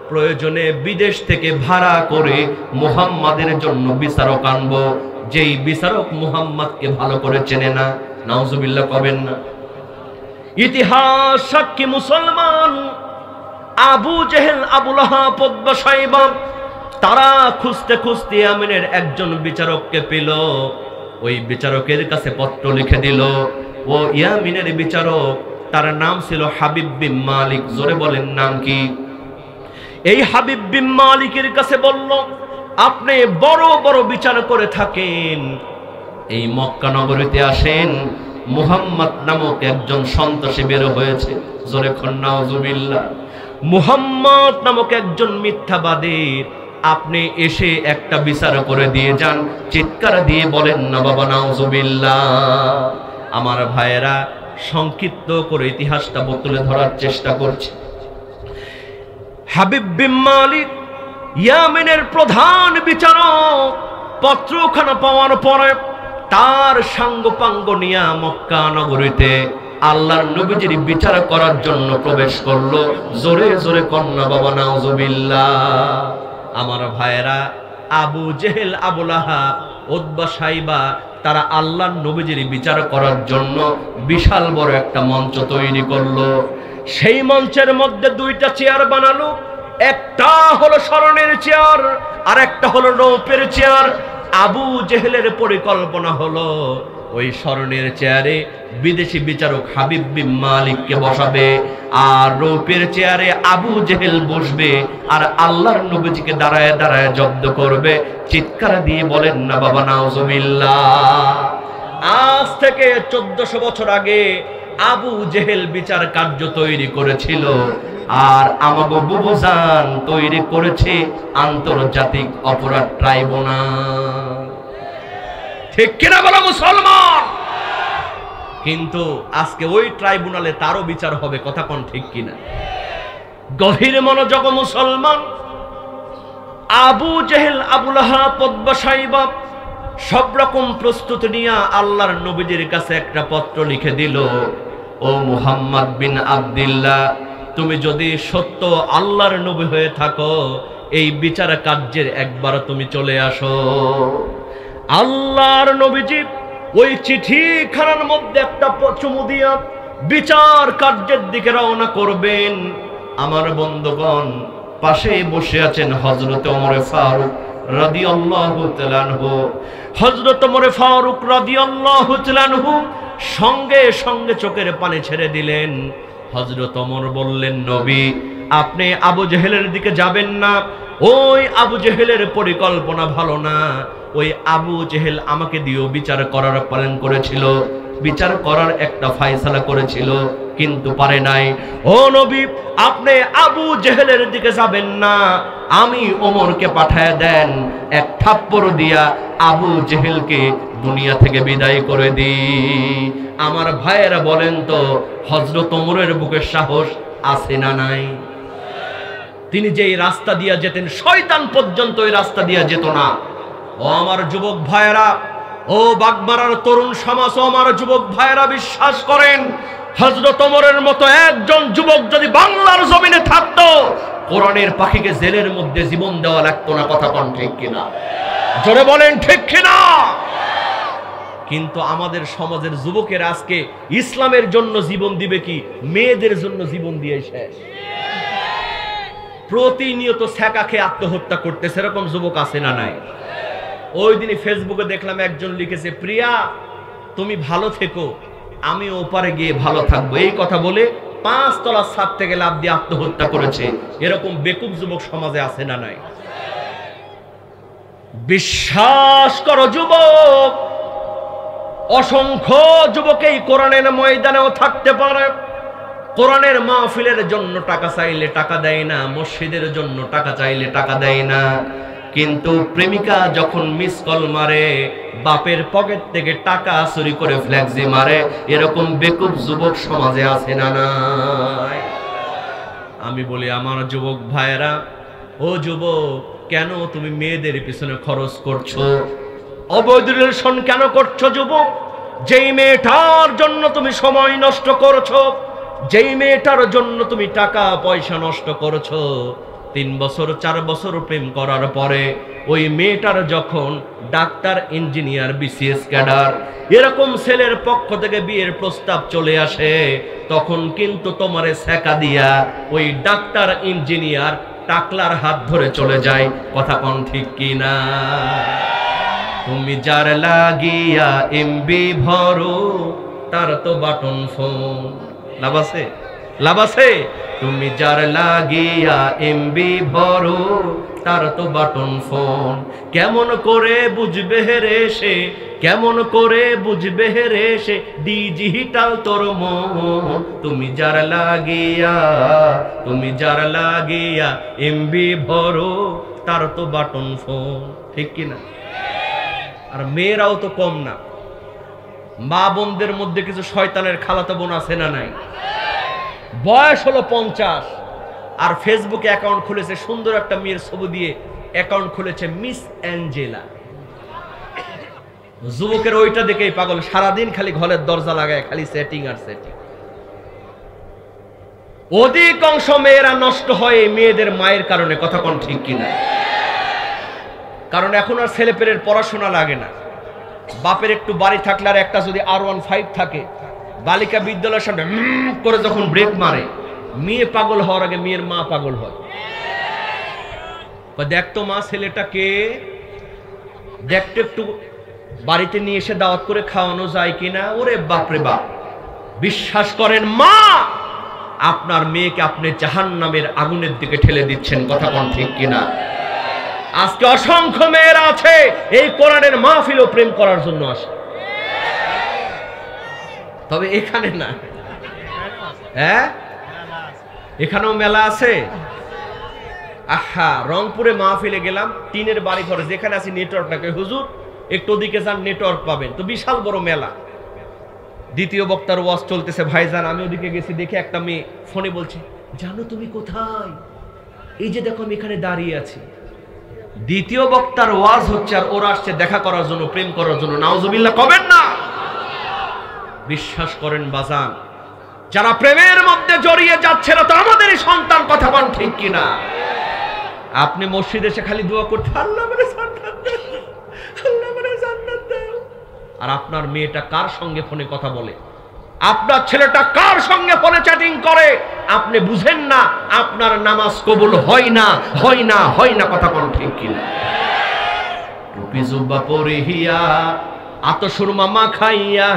প্রয়োজনে বিদেশ থেকে ভাড়া করে মুহাম্মাদের জন্য বিচারক আনবো, যেই বিচারক মুহাম্মাদকে ভালো করে চেনে না। নাউজুবিল্লাহ কবেন না। ইতিহাস সাক্ষী মুসলমান, আবু জেহেল, আবু লাহাব, উতবা, শাইবা তারা খুঁজতে খুঁজতে ইয়ামিনের একজন বিচারককে পেল। ওই বিচারকের কাছে পত্র লিখে দিল। ও ইয়ামিনের বিচারক, তার নাম ছিল হাবিব বিন মালিক। জোরে বলেন নাম কি? এই হাবিব বিন মালিকের কাছে বলল, আপনি বড় বড় বিচার করে থাকেন, এই মক্কা নগরীতে আসেন, মুহাম্মদ নামক একজন সন্ত্রাসী বের হয়েছে। জোরে খন নাউজুবিল্লাহ। মুহাম্মদ নামক একজন মিথ্যাবাদীর আপনি এসে একটা বিচার করে দিয়ে যান। চিৎকার দিয়ে বলেন না বাবা নাউজুবিল্লাহ। আমার ভাইয়েরা, সংক্ষিপ্ত করে ইতিহাসটা তুলে ধরার চেষ্টা করছে। হাবিব বিন মালিক ইয়ামেনের প্রধান বিচারক পত্রখানা পাওয়ার পরে তার সাঙ্গপাঙ্গ নিয়া মক্কা নগরীতে আল্লাহর নবীজির বিচার করার জন্য প্রবেশ করলো। জোরে জোরে কন্যা বাবা নাউজুবিল্লাহ। আমার ভাইয়েরা, আবু জেহেল, আবু লাহাব, উতবা, শাইবা তারা আল্লাহর নবীজির বিচার করার জন্য বিশাল বড় একটা মঞ্চ তৈরি করলো। সেই মঞ্চের মধ্যে দুইটা চেয়ার বানালো, একটা হলো স্বর্ণের চেয়ার আর একটা হলো রৌপের চেয়ার। আবু জেহেলের পরিকল্পনা হলো ওই স্বর্ণের চেয়ারে বিদেশি বিচারক হাবিব বিন মালিককে বসাবে, আর রৌপের চেয়ারে আবু জেহেল বসবে, আর আল্লাহর নবীজিকে দাঁড়ায় দাঁড়ায় জব্দ করবে। চিৎকার দিয়ে বলেন না বাবা নাউজুবিল্লাহ। আজ থেকে 1400 বছর আগে আবু জেহেল বিচার কার্য তৈরি করেছিল, আর আমাগো বুবুজান তৈরি করেছে আন্তর্জাতিক অপরাধ ট্রাইব্যুনাল। ঠিক কিনা বলো মুসলমান? কিন্তু আজকে ওই ট্রাইব্যুনালে তারও বিচার হবে, কথা কোন ঠিক কিনা? গভীর মনোযোগ মুসলমান। আবু জেহেল, আবু লাহাব, উতবা, শাইবা সব রকম প্রস্তুতি নিয়ে আল্লাহর নবীজির কাছে একটা পত্র লিখে দিল। ও মুহাম্মদ বিন আব্দুল্লাহ, তুমি যদি সত্য আল্লাহর নবী হয়ে থাকো, এই বিচার কার্যের একবার তুমি চলে আসো। আল্লাহর নবীজি ওই চিঠিখানার মধ্যে একটা চুমু দিয়া বিচার কার্যের দিকে রওনা করবেন। আমার বন্ধুগণ, পাশে বসে আছেন হযরত ওমর ফারুক রাদিয়াল্লাহু তাআলা আনহু। হযরত ওমর ফারুক রাদিয়াল্লাহু তাআলা আনহু সঙ্গে সঙ্গে চোখের পানি ছেড়ে দিলেন। হযরত ওমর বললেন, নবী, আপনি আবু জেহেলের দিকে যাবেন না। ওই আবু জেহেলের পরিকল্পনা ভালো না। ওই আবু জেহেল আমাকে দিয়েও বিচার করার প্ল্যান করেছিল, বিচার করার একটা ফয়সালা করেছিল, কিন্তু পারে নাই। ও নবী, আপনি আবু জেহেলের দিকে যাবেন না, আমি ওমরকে পাঠায় দেন, এক থাপ্পড় দিয়া আবু জেহেলকে দুনিয়া থেকে বিদায় করে দিই। আমার ভাইয়েরা বলেন তো, হযরত ওমরের বুকে সাহস আছে না নাই? তিনি যেই রাস্তা দিয়া যেতেন, শয়তান পর্যন্ত ওই রাস্তা দিয়া যেত না। ও আমার যুবক ভাইয়েরা, ও বাগমারার তরুণ সমাজ, ও আমার যুবক ভাইয়েরা, বিশ্বাস করেন, হযরত ওমরের মতো একজন যুবক যদি বাংলার জমিনে থাকতো, কোরআনের পাখিকে জেলের মধ্যে জীবন দেওয়া লাগতো না। কথা কোন ঠিক কিনা? জোরে বলেন ঠিক কিনা? কিন্তু আমাদের সমাজের যুবকেরা আজকে ইসলামের জন্য জীবন দিবে কি, মেয়েদের জন্য জীবন দিয়ে শেষ। প্রতিনিয়ত ছ্যাঁকা খেয়ে আত্মহত্যা করতেছে, এরকম যুবক আছে না নাই? ওই দিনই ফেসবুকে দেখলাম একজন লিখেছে, প্রিয়া তুমি ভালো থেকো, আমি ওপারে গিয়ে ভালো থাকবো। এই কথা বলে 5 তলা ছাদ থেকে লাফ দিয়ে আত্মহত্যা করেছে। এরকম বেকুব যুবক সমাজে আছে না নাই? বিশ্বাস করো যুবক, অসংখ্য যুবক এই কোরআনের ময়দানেও থাকতে পারে, কোরআনের মাহফিলের জন্য টাকা চাইলে টাকা দেয় না, মসজিদের জন্য টাকা চাইলে টাকা দেয় না, কিন্তু প্রেমিকা যখন মিস কল মারে, বাপের পকেট থেকে টাকা চুরি করে ফ্ল্যাক্সি মারে, এরকম বেকুব যুবক সমাজে আছে না নাই? আমি বলি আমার যুবক ভাইয়েরা, ও যুবক, কেন তুমি মেয়েদের পিছনে খরচ করছো? অবৈধ রিলেশন কেন করছো যুবক? যেই মেয়েটার জন্য তুমি সময় নষ্ট করছো, যেই মেয়েটার জন্য তুমি টাকা পয়সা নষ্ট করছো, 3 বছর 4 বছর প্রেম করার পরে ওই মেয়েটার যখন ডাক্তার, ইঞ্জিনিয়ার, বিসিএস ক্যাডার এরকম ছেলের পক্ষ থেকে বিয়ের প্রস্তাব চলে আসে, তখন কিন্তু তোমারে সেকা দিয়া ওই ডাক্তার, ইঞ্জিনিয়ার টাকলার হাত ধরে চলে যায়। কথা কোন ঠিক কিনা? তুমি যার লাগিয়া এমবি ভরো তার তো বাটন ফোন। লাভ আছে? লাভ আছে? তুমি যার লাগিয়া এমবি ভরো তার তো বাটন ফোন। কেমন করে বুঝবে রে সে, কেমন করে বুঝবে রে সে ডিজিটাল তোর মন। তুমি যার লাগিয়া, তুমি যার লাগিয়া এমবি ভরো তার তো বাটন ফোন। ঠিক কিনা? আর মেয়েরাও তো কম না। মা বোনদের মধ্যে কিছু শয়তানের খালাতো বোন আছে না নাই? বয়স হলো 50 আর ফেসবুকে অ্যাকাউন্ট খুলেছে, সুন্দর একটা মেয়ের ছবি দিয়ে অ্যাকাউন্ট খুলেছে, মিস অ্যাঞ্জেলা। যুবকের ওইটা দেখেই পাগল, সারাদিন খালি ঘরের দরজা লাগায় খালি সেটিং আর সেটিং। অধিকাংশ মেয়েরা নষ্ট হয় এই মেয়েদের মায়ের কারণে। কথা কোন ঠিক কিনা? কারণ এখন আর ছেলেপেলের পড়াশোনা লাগে না। বাপের একটু বাড়ি থাকলে আর একটা যদি R15 থাকে, বালিকা বিদ্যালয়ের সামনে করে যখন ব্রেক মারে, মেয়ে পাগল হওয়ার আগে মেয়ের মা পাগল হয়। দেখতো মা ছেলেটাকে, দেখতে একটু বাড়িতে নিয়ে এসে দাওয়াত করে খাওয়ানো যায় কিনা। ওরে বাপরে বাপ! বিশ্বাস করেন মা, আপনার মেয়েকে আপনি জাহান্নামের আগুনের দিকে ঠেলে দিচ্ছেন। কথা কোন ঠিক কিনা? আজকে অসংখ্য মেয়েরা আছে এই কোরআনের মাহফিলও প্রেম করার জন্য আসে, তবে এখানে না। হ্যাঁ, এখানেও মেলা আছে। আহা, রংপুরে মাহফিলে গেলাম, টিনের বাড়ি ঘরে যেখানে আছে নেটওয়ার্ক নাকি, হুজুর একটু ওদিকে যান নেটওয়ার্ক পাবেন। তো বিশাল বড় মেলা, দ্বিতীয় বক্তার ওয়াজ চলতেছে। ভাইজান আমি ওদিকে গেছি, দেখে একটা মেয়ে ফোনে বলছে, জানো তুমি কোথায়? এই যে দেখো আমি এখানে দাঁড়িয়ে আছি। দ্বিতীয় বক্তার ওয়াজ হচ্ছে আর ওরা আসছে দেখা করার জন্য, প্রেম করার জন্য। নাউজুবিল্লাহ কবেন না। বিশ্বাস করেন বাজান, যারা প্রেমের মধ্যে জড়িয়ে যাচ্ছে না তো আমাদেরই সন্তান। কথা বল ঠিক কিনা? আপনি মসজিদে এসে খালি দোয়া করতে, আল্লাহ আমারে জান্নাত দাও, আল্লাহ আমারে জান্নাত দাও। আর আপনার মেয়েটা কার সঙ্গে ফোনে কথা বলে, আপনার ছেলেটা কার সঙ্গে ফোনে চ্যাটিং করে আপনি বুঝেন না। আপনার নামাজ কবুল হয় না, হয় না, হয় না। কথা বল ঠিক কিনা? টুপি জুব্বা পরিহিয়া আতসুর মামা খাইয়া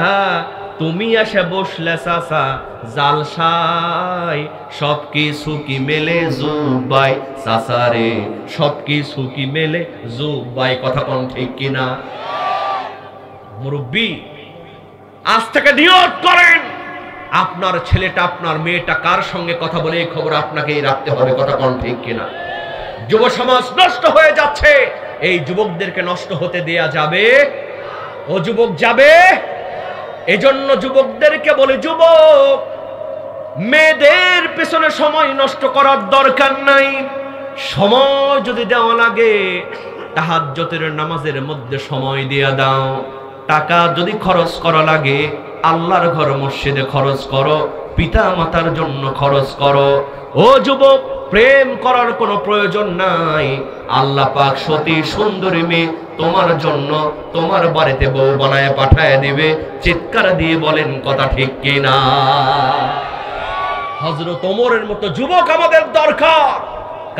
তুমি এসে বসলে চাচা জালসায়, সব কিছু কি মেলে জুব্বাই চাচারে, সব কিছু কি মেলে জুব্বাই। কথা কোন ঠিক কিনা? মুরব্বী, আজ থেকে নিয়ত করেন আপনার ছেলেটা, আপনার মেয়েটা কার সঙ্গে কথা বলে এই খবর আপনাকেই রাখতে হবে। কথা কোন ঠিক কিনা? যুব সমাজ নষ্ট হয়ে যাচ্ছে, এই যুবকদেরকে নষ্ট হতে দেয়া যাবে? ও যুবক যাবে? এজন্য যুবকদেরকে বলে, যুবক মেয়েদের পেছনে সময় নষ্ট করার দরকার নাই। সময় যদি দেওয়া লাগে তাহাজ্জুদের নামাজের মধ্যে সময় দিয়ে দাও। টাকা যদি খরচ করা লাগে আল্লাহর ঘর মসজিদে খরচ করো, পিতা মাতার জন্য খরচ করো। ও যুবক, প্রেম করার কোনো প্রয়োজন নাই। আল্লাহ পাক সতী সুন্দরী মেয়ে তোমার জন্য তোমার বাড়িতে বউ বানায় পাঠায় দিবে। চিৎকার দিয়ে বলেন কথা ঠিক কিনা? হযরত ওমরের মতো যুবক আমাদের দরকার।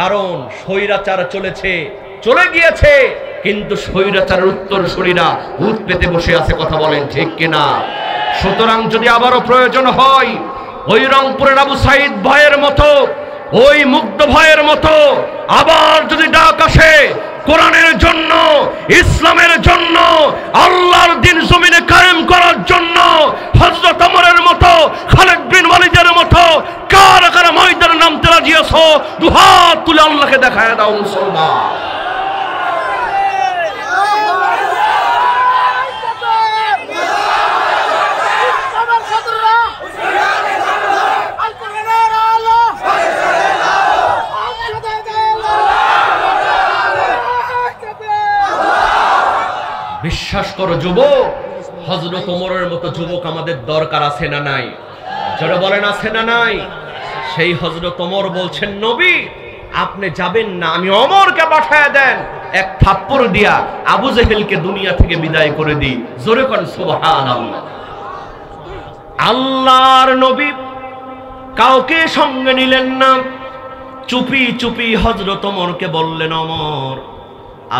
কারণ স্বৈরাচার চলেছে, চলে গিয়েছে, কিন্তু স্বৈরাচারের উত্তরসূরিরা ভূত পেতে বসে আছে। কথা বলেন ঠিক কিনা? সুতরাং যদি আবারও প্রয়োজন হয় ওই রংপুরের আবু সাইদ ভাইয়ের মতো, ওই মুগ্ধ ভাইয়ের মতো আবার যদি ডাক আসে কোরআনের জন্য, ইসলামের জন্য, আল্লাহর দ্বীন জমিনে কায়েম করার জন্য, হযরত ওমরের মতো, খালিদ বিন ওয়ালিদের মতো কারা কারা ময়দানে নামতে রাজি আছো? দুহাত তুলে আল্লাহকে দেখায় দাও মুসলমান। নস্কর যুবক, হযরত ওমরের মতো যুবক আমাদের দরকার আছে না নাই? যারা বলেন আছে না নাই? সেই হযরত ওমর বলছেন, নবী আপনি যাবেন না, আমি ওমরকে পাঠায় দেন, এক থাপ্পড় দিয়া আবু জেহেলকে দুনিয়া থেকে বিদায় করে দিই। জোরে কোন সুবহানাল্লাহ। আল্লাহর নবী কাউকে সঙ্গে নিলেন না, চুপি চুপি হযরত ওমরকে বললেন, ওমর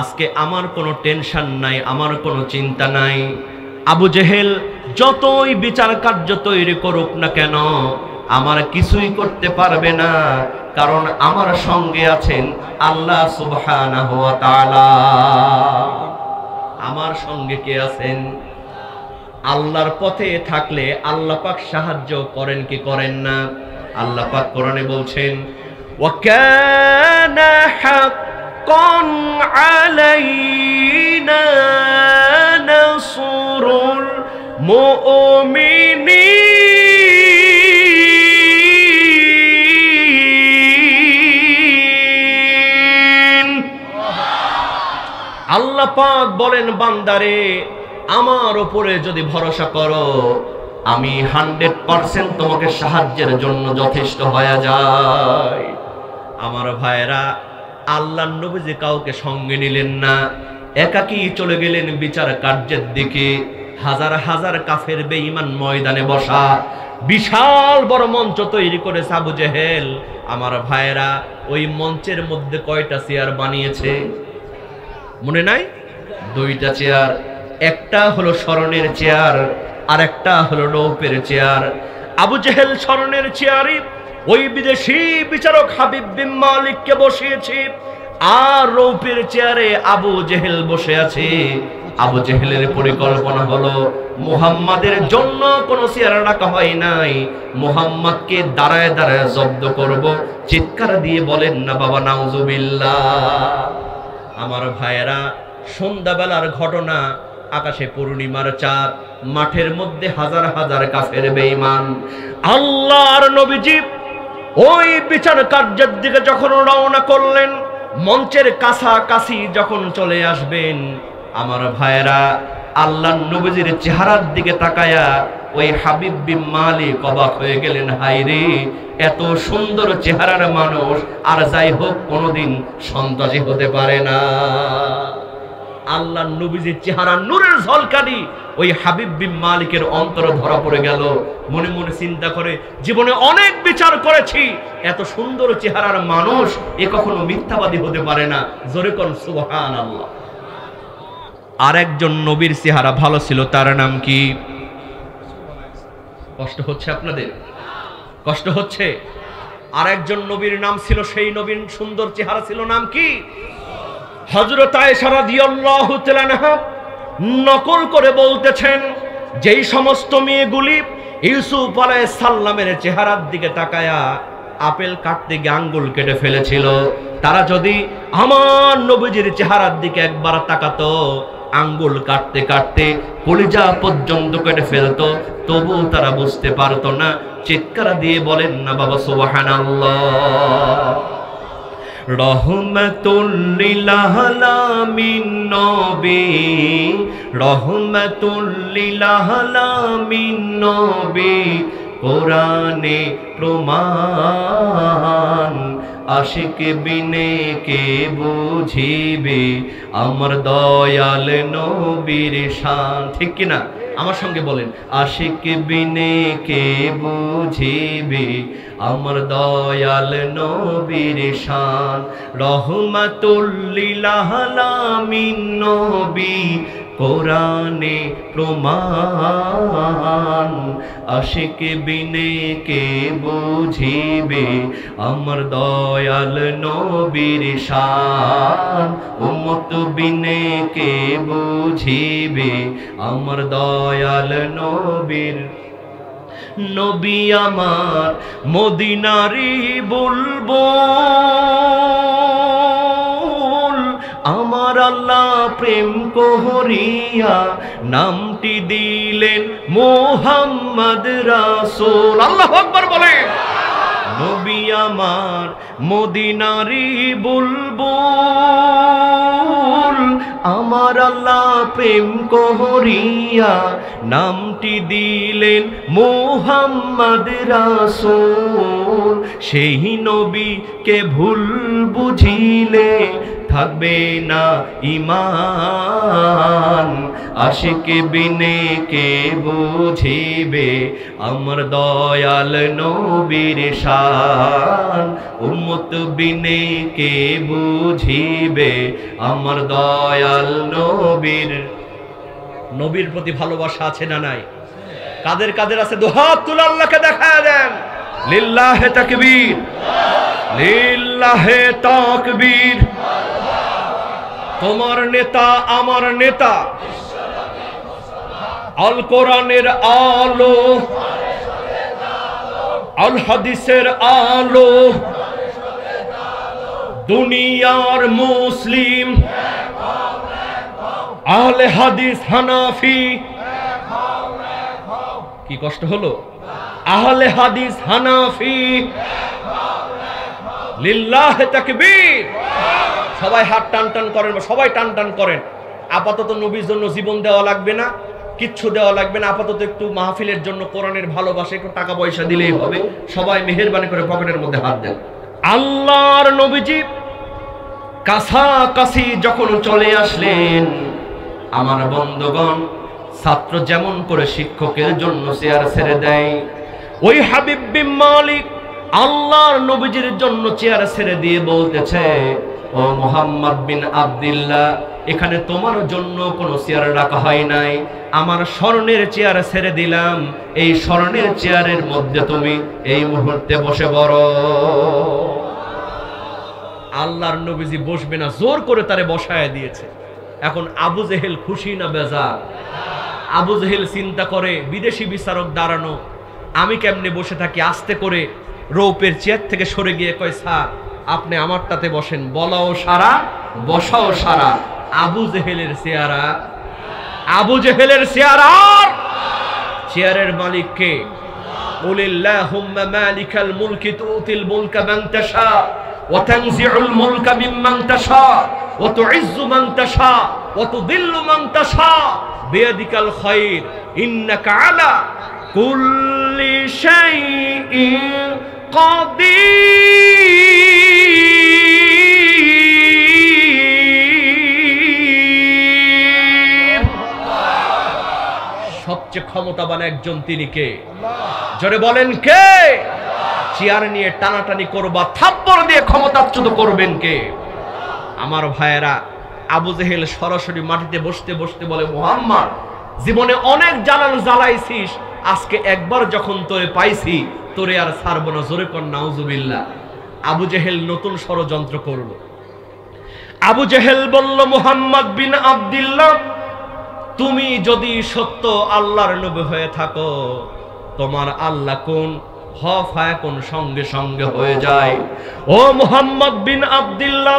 আজকে আমার কোনো টেনশন নাই, আমার কোনো চিন্তা নাই। আবু জেহেল যতই বিচার কার্য তৈরি করুক না কেন, আমার কিছুই করতে পারবে না, কারণ আমার সঙ্গে আছেন আল্লাহ সুবহানাহু ওয়া তাআলা। আমার সঙ্গে কে আছেন? আল্লাহর পথে থাকলে আল্লাহ পাক সাহায্য করেন কি করেন না? আল্লাহ পাক কোরআনে বলছেন, ওয়া কানা হাক্কান আলাইনা নাসরুল মুমিনিন। আল্লাহ পাক বলেন, বান্দারে আমার উপরে যদি ভরসা করো, আমি 100% তোমাকে সাহায্যের জন্য যথেষ্ট হয়ে যায়। আমার ভাইরা, আল্লাহর নবী যে কাউকে সঙ্গে নিলেন না, একাকী চলে গেলেন বিচার কার্যের দিকে। হাজার হাজার কাফের বেঈমান ময়দানে বসা, বিশাল বড় মঞ্চ তৈরি করেছে আবু জেহেল। আমার ভাইরা, ওই মঞ্চের মধ্যে কয়টা চেয়ার বানিয়েছে মনে নাই? 2টা চেয়ার। একটা হলো স্মরণের চেয়ার, আর একটা হলো রৌপের চেয়ার। আবু জেহেল স্মরণের চেয়ারে ওই বিদেশি বিচারক হাবিব বিন মালিককে বসিয়েছে, আর রৌপের চেয়ারে আবু জেহেল বসে আছে। আবু জেহেলের পরিকল্পনা হলো, মুহাম্মাদের জন্য কোনো চেয়ার রাখা হয় নাই, মুহাম্মাদকে দাঁড়ায় দাঁড়ায় জব্দ করব। চিৎকার দিয়ে বলেন না বাবা নাউজুবিল্লাহ। আমার ভাইয়েরা, সন্ধ্যাবেলার ঘটনা, আকাশে পূর্ণিমার চাঁদ, মাঠের মধ্যে হাজার হাজার কাফের বেঈমান। আল্লাহর নবীজি ওই বিচার কার্যের দিকে যখন রওনা করলেন, মঞ্চের কাছাকাছি যখন চলে আসবেন, আমার ভাইয়েরা, আল্লাহর নবীজির চেহারার দিকে তাকায়া ওই হাবিব বিন মালিক অবাক হয়ে গেলেন। হায়রে, এত সুন্দর চেহারার মানুষ আর যাই হোক কোনোদিন সন্ত্রাসী হতে পারে না। আল্লাহর নবীজির চেহারা নূরের ঝলকানি ওই হাবিব বিন মালিকের অন্তরে ধরা পড়ে গেল। মনে মনে চিন্তা করে, জীবনে অনেক বিচার করেছি, এত সুন্দর চেহারার মানুষ এ কখনো মিথ্যাবাদী হতে পারে না। জোরে কোন সুবহানাল্লাহ। আর একজন নবীর চেহারা ভালো ছিল, তার নাম কি? কষ্ট হচ্ছে আপনাদের? কষ্ট হচ্ছে? আর একজন নবীর নাম ছিল, সেই নবীর সুন্দর চেহারা ছিল, নাম কি? হযরত আয়েশা রাদিয়াল্লাহু তাআলা আনহা নকল করে বলতেছেন, যেই সমস্ত মেয়েগুলি ইউসুফ আলাইহিস সালামের চেহারার দিকে তাকায়া আপেল কাটতে গিয়ে আঙ্গুল কেটে ফেলেছিল, তারা যদি আমার নবীজির চেহারার দিকে একবার তাকাতো, আঙ্গুল কাটতে কাটতে কলিজা পর্যন্ত কেটে ফেলতো, তবু তারা বুঝতে পারতো না। চিৎকার দিয়ে বলেন না বাবা সুবহানাল্লাহ। রহমাতুল লিল আলামিন নবী, রহমাতুল লিল আলামিন নবী, কোরআনে প্রমাণ, আশিক বিনে কে বুঝিবে আমার দয়াল নবীর শান। ঠিক কিনা? আমার সঙ্গে বলেন, আশিক বিনে কে বুঝিবে আমার দয়াল নবীর শান। রহমাতুল লিল আলামিন নবী, কোরআনে প্রমাণ, আশিক বিনে কে বুঝিবে আমার দয়াল নবীর শান। উম্মত বিনে কে বুঝিবে আমার দয়াল নবীর। নবী আমার মদিনারি বুলবুল, আমার আল্লাহ প্রেম করিয়া নামটি দিলেন মুহাম্মদ রাসূল। আল্লাহু আকবার বলেন। নবী আমার মদিনারি বুলবুল, আমার আল্লাহ প্রেম করিয়া নামটি দিলেন মুহাম্মদ রাসূল। সেই নবীকে ভুল বুঝিলে থাকবে না ঈমান। আশিক বিনে কে বুঝিবে আমার দয়াল নবীর শান। উম্মত বিনে কে বুঝিবে আমার দয়াল নবীর প্রতি ভালোবাসা আছে না নাই? কাদের কাদের আছে? দুহাত তুলে আল্লাহকে দেখায় দেন। লিল্লাহে তাকবীর, লিল্লাহে তাকবীর। তোমার নেতা আমার নেতা, আল কোরআনের আলো, আল হাদিসের আলো, দুনিয়ার মুসলিম, আহলে হাদিস হানাফি। কি কষ্ট হলো? আহলে হাদিস হানাফি, লিল্লাহে তাকবীর। সবাই হাত টান টান করেন, সবাই টান টান করেন। আপাতত নবীর জন্য জীবন দেওয়া লাগবে না, কিচ্ছু দেওয়া লাগবে না। আপাতত একটু মাহফিলের জন্য কোরআনের ভালোবাসা, একটু টাকা পয়সা দিলেই হবে। সবাই মেহেরবানি করে পকেটের মধ্যে হাত দেন। আল্লাহর নবীজি কাছাকাছি যখন চলে আসলেন, আমার বন্ধুগণ, ছাত্র যেমন করে শিক্ষকের জন্য চেয়ার ছেড়ে দেয়, ওই হাবিব বিন মালিক আল্লাহর নবীজির জন্য চেয়ার ছেড়ে দিয়ে বলতেছে, ও মুহাম্মদ বিন আব্দুল্লাহ, এখানে তোমার জন্য কোনো চেয়ার রাখা হয় নাই, আমার স্বর্ণের চেয়ার ছেড়ে দিলাম। এই স্বর্ণের চেয়ারের মধ্যে তুমি এই মুহূর্তে বসে পড়ো। আল্লাহর নবীজি বসবে না, জোর করে তারে বসায় দিয়েছে। এখন আবু জেহেল খুশি না বেজার? আবু জেহেল চিন্তা করে, বিদেশি বিচারক দাঁড়ানো, আমি কেমনে বসে থাকি? আস্তে করে রৌপের চেয়ার থেকে সরে গিয়ে কয়, স্যার আপনি আমারটাতে বসেন। বলাও সারা, বসাও সারা। আবু জেহেলের চেয়ারা, আবু জেহেলের চেয়ার। চেয়ারের মালিক কে? কুলিল্লাহুম্মা মালিকাল মুলকি তুতিল মুলকা মান তাশা ওয়া তানজিউল মুলকা মিম্মান তাশা ওয়া তুইজ্জু মান তাশা ওয়া তুযিল্লু মান তাশা বিয়াদিকাল খায়র ইন্নাকা আলা কুল্লি শাইইন কাদির। সবচেয়ে ক্ষমতাবান একজন তিনি কে? জোরে বলেন কে? চেয়ার নিয়ে টানাটানি করবা, থাপ্পড় দিয়ে ক্ষমতাচ্যুত করবেন কে? আমার ভাইয়েরা, আবু জেহেল সরাসরি মাটিতে বসতে বসতে বলে, মুহাম্মদ, জীবনে অনেক জ্বালান জ্বালাইছিস, আজকে একবার যখন তোরে পাইছি, তোরে আর ছাড়বো না। জোরে কর নাউজুবিল্লাহ। আবু জেহেল নতুন ষড়যন্ত্র করলো। আবু জেহেল বলল, মুহাম্মদ বিন আব্দুল্লাহ, তুমি যদি সত্য আল্লাহর নবী হয়ে থাকো, তোমার আল্লাহ কোন হ ফায়াকুন সঙ্গে সঙ্গে হয়ে যায়। ও মুহাম্মদ বিন আব্দুল্লাহ,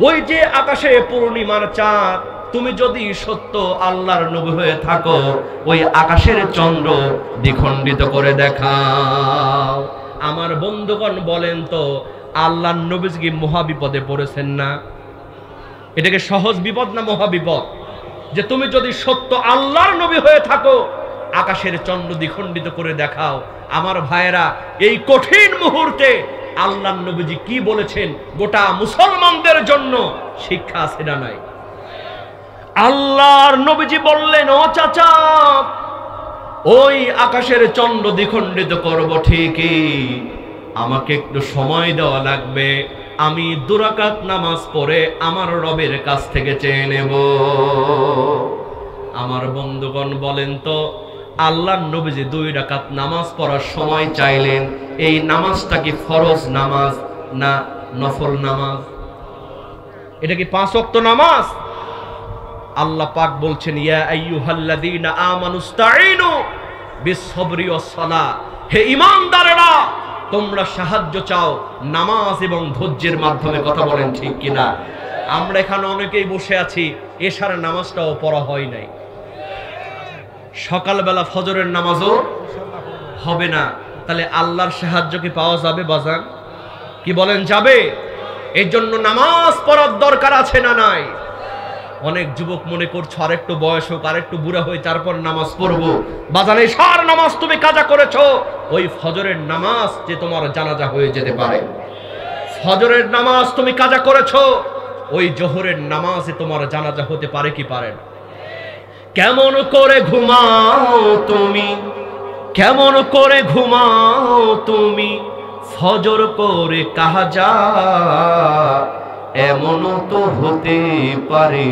ওই যে আকাশে পূর্ণিমার চাঁদ, তুমি যদি সত্য আল্লাহর নবী হয়ে থাকো, ওই আকাশের চন্দ্র দ্বিখণ্ডিত করে দেখাও। আমার বন্ধুগণ বলেন তো, আল্লাহর নবী কি মহা বিপদে পড়েছেন না? এটাকে সহজ বিপদ না মহা বিপদ? যে তুমি যদি সত্য আল্লাহর নবী হয়ে থাকো, আকাশের চন্দ্র দ্বিখণ্ডিত করে দেখাও। আমার ভাইয়েরা, এই কঠিন মুহূর্তে আল্লাহর নবীজি কি বলেছেন, গোটা মুসলমানদের জন্য শিক্ষা আছে না নাই? আল্লাহর নবীজি বললেন, ও চাচা, ওই আকাশের চন্দ্র দ্বিখণ্ডিত করব ঠিকই, আমাকে একটু সময় দেওয়া লাগবে। আমি 2 রাকাত নামাজ পড়ে আমার রবের কাছ থেকে চেয়ে নেব। আমার বন্ধুগণ বলেন তো, আল্লাহর নবীজি 2 রাকাত নামাজ পড়ার সময় চাইলেন, এই নামাজটা কি ফরজ নামাজ না নফল নামাজ? এটা কি 5 ওয়াক্ত নামাজ? আল্লাহ পাক বলছেন, ইয়া আইয়ুহাল্লাযীনা আমানুস্তাঈনু বিস-সাবরি ওয়াস-সালাহ, হে ঈমানদারেরা, তোমরা সাহায্য চাও নামাজ এবং ধৈর্যের মাধ্যমে। কথা বলেন ঠিক কিনা? আমরা এখানে অনেকেই বসে আছি, এশার নামাজটাও পড়া হয় নাই, সকালবেলা ফজরের নামাজও হবে না। তাহলে আল্লাহর সাহায্য কি পাওয়া যাবে বাজান? কি বলেন, যাবে? এর জন্য নামাজ পড়ার দরকার আছে না নাই? অনেক যুবক মনে করছো আরেকটু বয়স হোক, আরেকটু বুড়া হয়ে তারপর নামাজ পড়বো। বাজান এশার নামাজ তুমি কাজা করেছো, ওই ফজরের নামাজ যে তোমার জানাজা হয়ে যেতে পারে। ফজরের নামাজ তুমি কাজা করেছো, ওই জোহরের নামাজে তোমার জানাজা হতে পারে কি পারে না। কেমন করে ঘুমাও তুমি, কেমন করে ঘুমাও তুমি, ফজর করে কাজা, এমনও তো হতে পারে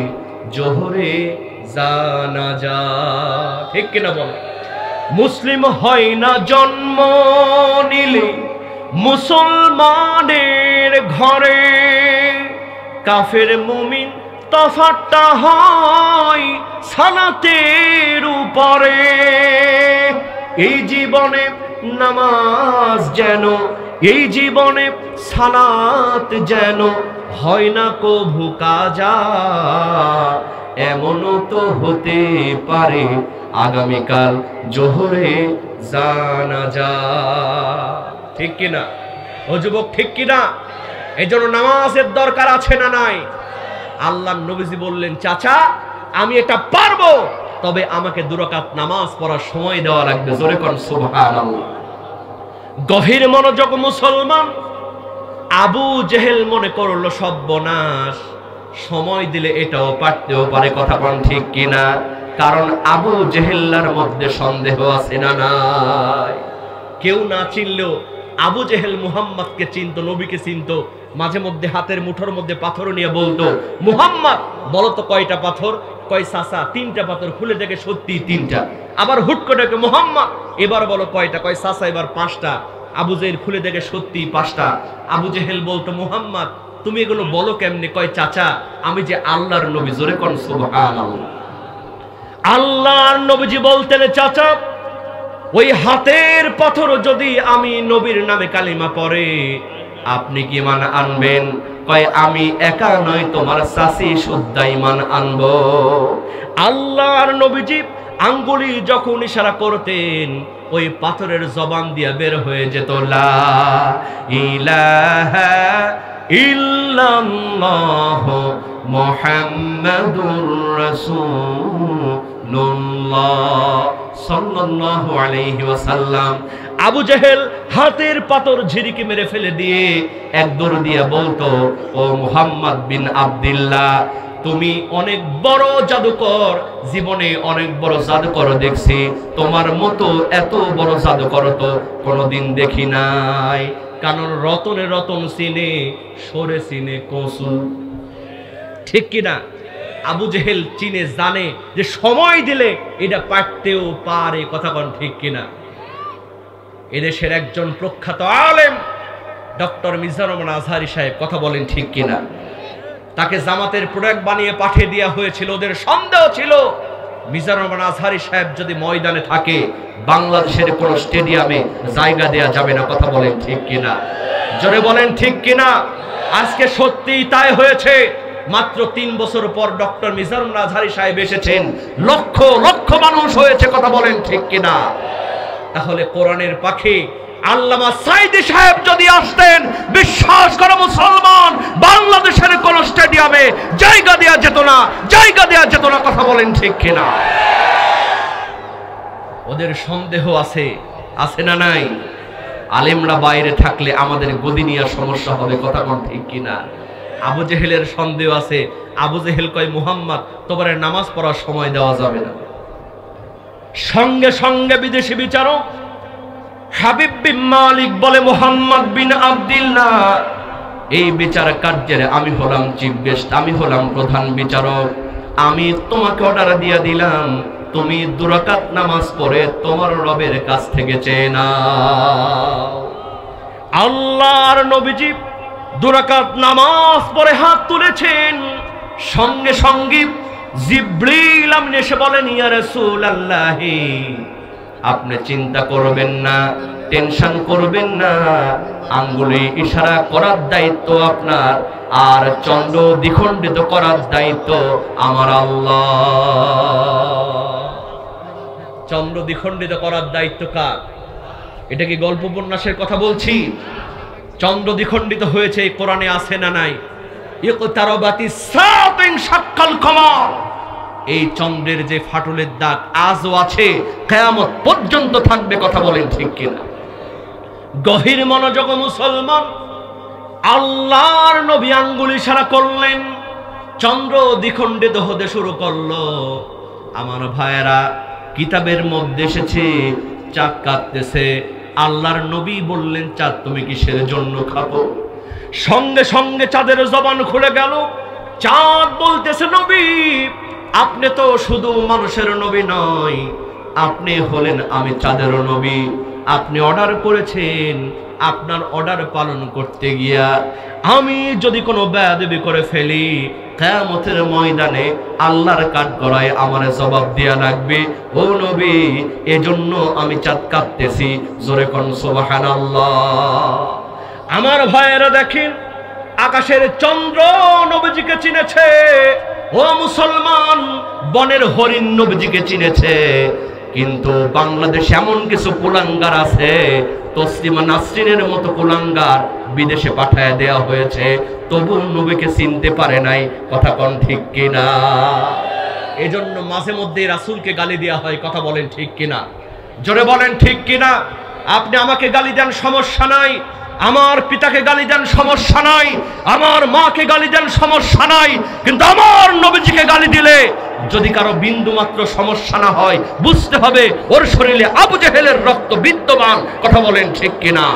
জোহরে জানাজা। ঠিক কিনা বল? মুসলিম হয় না জন্ম নিলে মুসলমানের ঘরে, কাফের মুমিন তফাৎটা হয় সালাতের উপরে। এই জীবনে নামাজ যেন, এই জীবনে সালাত যেন হয় না কভু কাজা, এমনও তো হতে পারে আগামীকাল জোহরে জানাজা। ঠিক কিনা ও যুবক, ঠিক কিনা? এই জন্য নামাজের দরকার আছে না নাই? আল্লাহর নবীজি বললেন, চাচা আমি এটা পারবো, তবে আমাকে 2 রাকাত নামাজ পড়ার সময় দেওয়া লাগবে। জোরে কোন সুবহানাল্লাহ। গভীর মনোযোগ মুসলমান। আবু জেহেল মনে করলো সর্বনাশ, সময় দিলে এটাও পারতেও পারে। কথা কোন ঠিক কিনা? কারণ আবু জেহেলের মধ্যে সন্দেহ আছে না নাই? কেউ না চিনলেও আবু জেহেল মুহাম্মদকে চিনতো, নবীকে চিনতো। মাঝে মধ্যে হাতের মুঠোর মধ্যে পাথর নিয়ে বলতো, মুহাম্মদ বলো তো কয়টা পাথর? কয় চাচা 3টা পাথর। খুলে দেখে সত্যি 3টা। আবার হুট করে মুহাম্মদ এবার বলো কয়টা? কয় চাচা এবার 5টা। আবু জেহেল খুলে দেখে সত্যি 5টা। আবু জেহেল বলতো, মুহাম্মদ তুমি এগুলো বলো কেমনে? কয় চাচা আমি যে আল্লাহর নবী। জোরে কোন সুবহানাল্লাহ। আল্লাহর নবীজি বলতেন, চাচা ওই হাতের পাথর যদি আমি নবীর নামে কালিমা পড়ে আপনি কি ঈমান আনবেন? কয় আমি একা নই, তোমার চাচি শুদ্ধা ঈমান আনবো। আল্লাহর নবীজি আঙ্গুলি যখন ইশারা করতেন, ওই পাথরের জবান দিয়া বের হয়ে যেত লা ইলাহা ইল্লাল্লাহ মুহাম্মাদুর রাসূলুল্লাহ সাল্লাল্লাহু আলাইহি ওয়াসাল্লাম। আবু জেহেল হাতের পাথর ঝিরিকে মেরে ফেলে দিয়ে এক দৌড় দিয়ে বলতো, ও মুহাম্মদ বিন আব্দুল্লাহ তুমি অনেক বড় জাদুকর, জীবনে অনেক বড় জাদুকর দেখছি, তোমার মতো এত বড় জাদুকর তো কোনোদিন দেখি নাই। কারণ রতনে রতন চিনে, সরে চিনে কসু। ঠিক কিনা? আবু জেহেল চিনে, জানে যে সময় দিলে এটা পারতেও পারে। কথা কোন ঠিক কিনা? এদেশের একজন প্রখ্যাত আলেম ডক্টর মিজানুর রহমান আজহারী সাহেব, কথা বলেন ঠিক কিনা? তাকে জামাতের প্রোডাক্ট বানিয়ে পাঠিয়ে দেওয়া হয়েছিল। ওদের সন্দেহ ছিল মিজানুর রহমান আজহারী সাহেব যদি ময়দানে থাকে বাংলাদেশের কোন স্টেডিয়ামে জায়গা দেয়া যাবে না। কথা বলেন ঠিক কিনা? জোরে বলেন ঠিক কিনা? আজকে সত্যিই তাই হয়েছে। মাত্র 3 বছর পর ডক্টর মিজানুর রহমান আজহারী সাহেব এসেছেন, লক্ষ লক্ষ মানুষ হয়েছে। কথা বলেন ঠিক কিনা? তাহলে কোরআনের পাখি আল্লামা সাইদি সাহেব যদি আসতেন, বিশ্বাস করো মুসলমান, বাংলাদেশের কোন স্টেডিয়ামে জায়গা দেয়া যেত না, জায়গা দেয়া যেত না। কথা বলেন ঠিক কিনা? ওদের সন্দেহ আছে, আছে না নাই? আলেমরা বাইরে থাকলে আমাদের গদি নিয়ে সমস্যা হবে। কথা কোন ঠিক কিনা? আবু জেহেলের সন্দেহ আছে। আবু জেহেল কয়, মুহাম্মদ তোমার নামাজ পড়ার সময় দেওয়া যাবে না। সঙ্গে সঙ্গে বিদেশি বিচারক হাবিব বিন মালিক বলে, মুহাম্মদ বিন আব্দুল্লাহ এই বিচার কার্যের আমি হলাম চিফ গেস্ট, আমি হলাম প্রধান বিচারক। আমি তোমাকে অর্ডার দিয়ে দিলাম, তুমি 2 রাকাত নামাজ পড়ে তোমার রবের কাছ থেকে চেয়ে নাও। আল্লাহর নবীজি 2 রাকাত নামাজ পড়ে হাত তুলেছেন। সঙ্গে সঙ্গে জিবরিল আমিন এসে বলেন, ইয়া রাসূলুল্লাহ আপনি চিন্তা করবেন না, টেনশন করবেন না, আঙ্গুলে ইশারা করার দায়িত্ব আপনার, আর চন্দ্র দ্বিখণ্ডিত করার দায়িত্ব আমার আল্লাহ। চন্দ্র দ্বিখণ্ডিত করার দায়িত্ব কার? এটা কি গল্প উপন্যাসের কথা বলছি? চন্দ্র দ্বিখণ্ডিত হয়েছে এই কোরআনে আছে না নাই? ইকতারাবাতিস সাআতু ইনশাক্কাল কমার। এই চন্দ্রের যে ফাটলের দাগ আজও আছে, কিয়ামত পর্যন্ত থাকবে। কথা বলেন ঠিক কিনা? গভীর মনোযোগ মুসলমান, আল্লাহর নবী আঙ্গুল ইশারা করলেন, চন্দ্র দ্বিখণ্ডিত হতে শুরু করলো। আমার ভাইয়েরা, কিতাবের মধ্যে এসেছে চাঁদ কাঁপতেছে। আল্লাহর নবী বললেন, চাঁদ তুমি কিসের জন্য খাবো? সঙ্গে সঙ্গে চাঁদের জবান খুলে গেল। চাঁদ বলতেছে, নবী আপনি তো শুধু মানুষের নবী নয়, আপনি হলেন আমি চাঁদেরও নবী। আপনি অর্ডার করেছেন, আপনার অর্ডার পালন করতে গিয়া আমি যদি কোনো বেয়াদবি করে ফেলি, কিয়ামতের ময়দানে আল্লাহর কাঠগড়ায় আমার জবাব দেয়া লাগবে। ও নবী, এজন্য আমি চাঁদ কাঁপতেছি। জোরে কোন সুবহানাল্লাহ। আমার ভাইয়েরা দেখেন, আকাশের চন্দ্র নবীজিকে চিনেছে। ও মুসলমান, বনের হরিণ নবীজিকে চিনেছে। কিন্তু বাংলাদেশে এমন কিছু কুলাঙ্গার আছে, তসলিমা নাসরিনের মতো কুলাঙ্গার বিদেশে পাঠায় দেয়া হয়েছে, তবু নবীকে চিনতে পারে নাই। কথা কোন ঠিক কিনা? এজন্য মাঝে মধ্যে রাসূলকে গালি দেওয়া হয়। কথা বলেন ঠিক কিনা? জোরে বলেন ঠিক কিনা? আপনি আমাকে গালি দেন, সমস্যা নাই। আমার পিতাকে গালি দেন, সমস্যা নাই। আমার মাকে গালি দেন, সমস্যা নাই। কিন্তু আমার নবীজিকে গালি দিলে যদি কারো বিন্দু মাত্র সমস্যা না হয়, বুঝতে হবে ওর শরীরে আবু জেহেলের রক্ত বিদ্যমান। কথা বলেন ঠিক কিনা?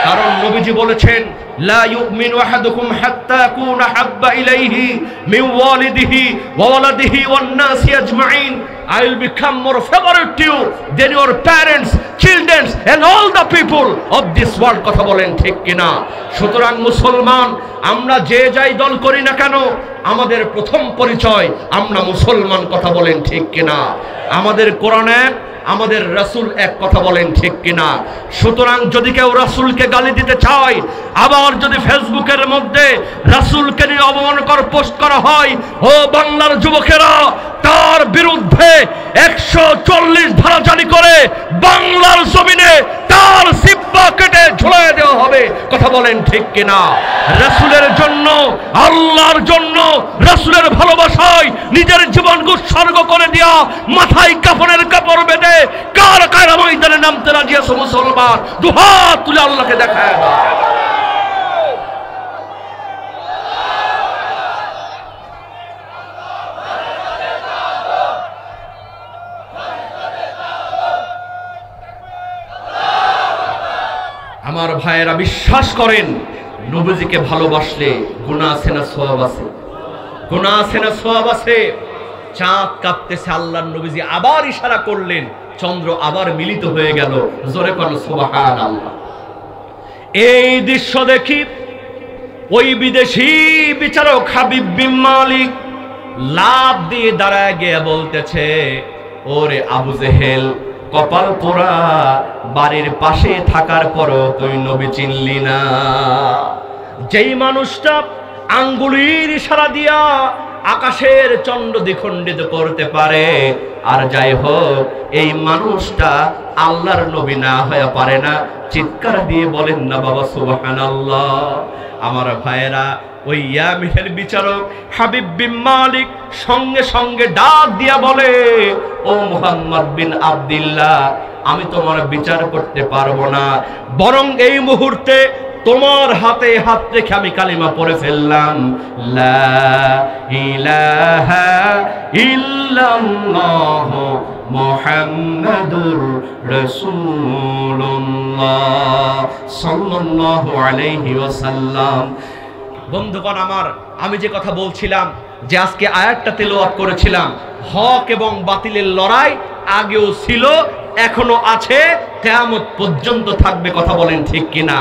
কারণ নবীজি বলেছেন, লা ইউমিনু আহাদুকুম হাত্তা ইয়াকুনা হাব্বা ইলাইহি মিন ওয়ালিদিহি ওয়া ওয়ালাদিহি ওয়ান নাসি আজমাইন। I will become more favorite to you than your parents, children and all the people of this world. কথা বলেন ঠিক কিনা? সুতরাং মুসলমান, আমরা যে যাই দল করি না কেন, আমাদের প্রথম পরিচয় আমরা মুসলমান। কথা বলেন ঠিক কিনা? আমাদের কোরআনে আমাদের রাসূল এক। কথা বলেন ঠিক কিনা? সুতরাং যদি কেউ রাসূলকে গালি দিতে চায়, আবার যদি ফেসবুকের মধ্যে রাসূলকে নিয়ে অবমানকর পোস্ট করা হয়, ও বাংলার যুবকেরা, তার বিরুদ্ধে 140 ধারা জারি করে বাংলার জমিনে তার জিহ্বা কেটে ঝুলিয়ে দেওয়া হবে। কথা বলেন ঠিক কিনা? রাসূলের জন্য, আল্লাহর জন্য, রাসূলের ভালোবাসায় নিজের জীবন উৎসর্গ করে দিয়া মাথায় কাফনের কাপড় বেঁধে কার কার ময়দানে নামতে রাজি আছে মুসলমান? দুহাত তুলে আল্লাহকে দেখায় দাও। আমার ভাইয়েরা, বিশ্বাস করেন, নবীজিকে ভালোবাসলে গুনাহ আছে না সওয়াব আছে? গুনাহ আছে না সওয়াব আছে? চাঁদ কাঁপতেছে, আল্লাহর নবীজি আবার ইশারা করলেন, চন্দ্র আবার মিলিত হয়ে গেল। জোরে কোন সুবহানাল্লাহ। এই দৃশ্য দেখি ওই বিদেশি বিচারক হাবিব বিন মালিক লাফ দিয়ে দাঁড়ায় গিয়ে বলতেছে, ওরে আবু জেহেল, কপাল পোড়া, বাড়ির পাশে থাকার পরও তুই নবী চিনলি না। যেই মানুষটা আঙ্গুলির ইশারা দিয়া আকাশের চন্দ্র দ্বিখণ্ডিত করতে পারে, আর যাই হোক এই মানুষটা আল্লাহর নবী না হয়ে পারে না। চিৎকার দিয়ে বলেন না বাবা সুবহানাল্লাহ। আমার ভাইয়েরা, ওই ইয়ামিনের বিচারক হাবিব বিন মালিক সঙ্গে সঙ্গে ডাক দিয়া বলে, ও মুহাম্মদ বিন আব্দুল্লাহ, আমি তোমার বিচার করতে পারবো না, বরং এই মুহূর্তে তোমার হাতে হাত রেখে আমি কালিমা পড়ে ফেললাম, লা ইলাহা ইল্লাল্লাহ মুহাম্মাদুর রাসূলুল্লাহ সাল্লাল্লাহু আলাইহি ওয়াসাল্লাম। বন্ধুগণ আমার, আমি যে কথা বলছিলাম, যে আজকে আয়াতটা তেলাওয়াত করেছিলাম, হক এবং বাতিলের লড়াই আগেও ছিল, এখনো আছে, কিয়ামত পর্যন্ত থাকবে। কথা বলেন ঠিক কিনা?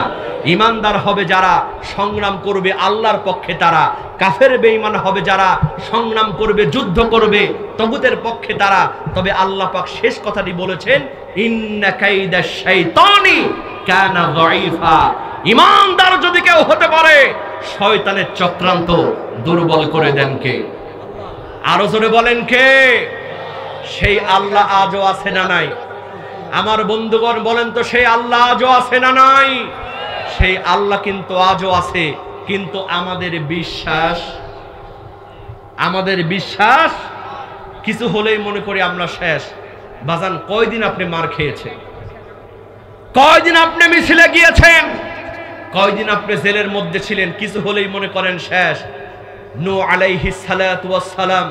ঈমানদার হবে যারা সংগ্রাম করবে আল্লাহর পক্ষে, তারা কাফের বেঈমান হবে যারা সংগ্রাম করবে, যুদ্ধ করবে তাগুতের পক্ষে তারা। তবে আল্লাহ পাক শেষ কথাটি বলেছেন, ইন্না কাইদাশ শাইতানি কানা যায়ীফা। ঈমানদার যদি কেউ হতে পারে, শয়তানের চক্রান্ত দুর্বল করে দেন কে? আরো জোরে বলেন কে? সেই আল্লাহ আজও আছে না নাই? আমার বন্ধুগণ বলেন তো, সেই আল্লাহ আজও আছে না নাই? সেই আল্লাহ কিন্তু আজও আছে, কিন্তু আমাদের বিশ্বাস কিছু হলেই মনে করি আমরা শেষ। বাজান, কয়দিন আপনি মার খেয়েছেন? কয়দিন আপনি মিছিলে গিয়েছেন? কয়দিন আপনি জেলের মধ্যে ছিলেন? কিছু হলেই মনে করেন শেষ। নূহ আলাইহিস সালাতু ওয়াস সালাম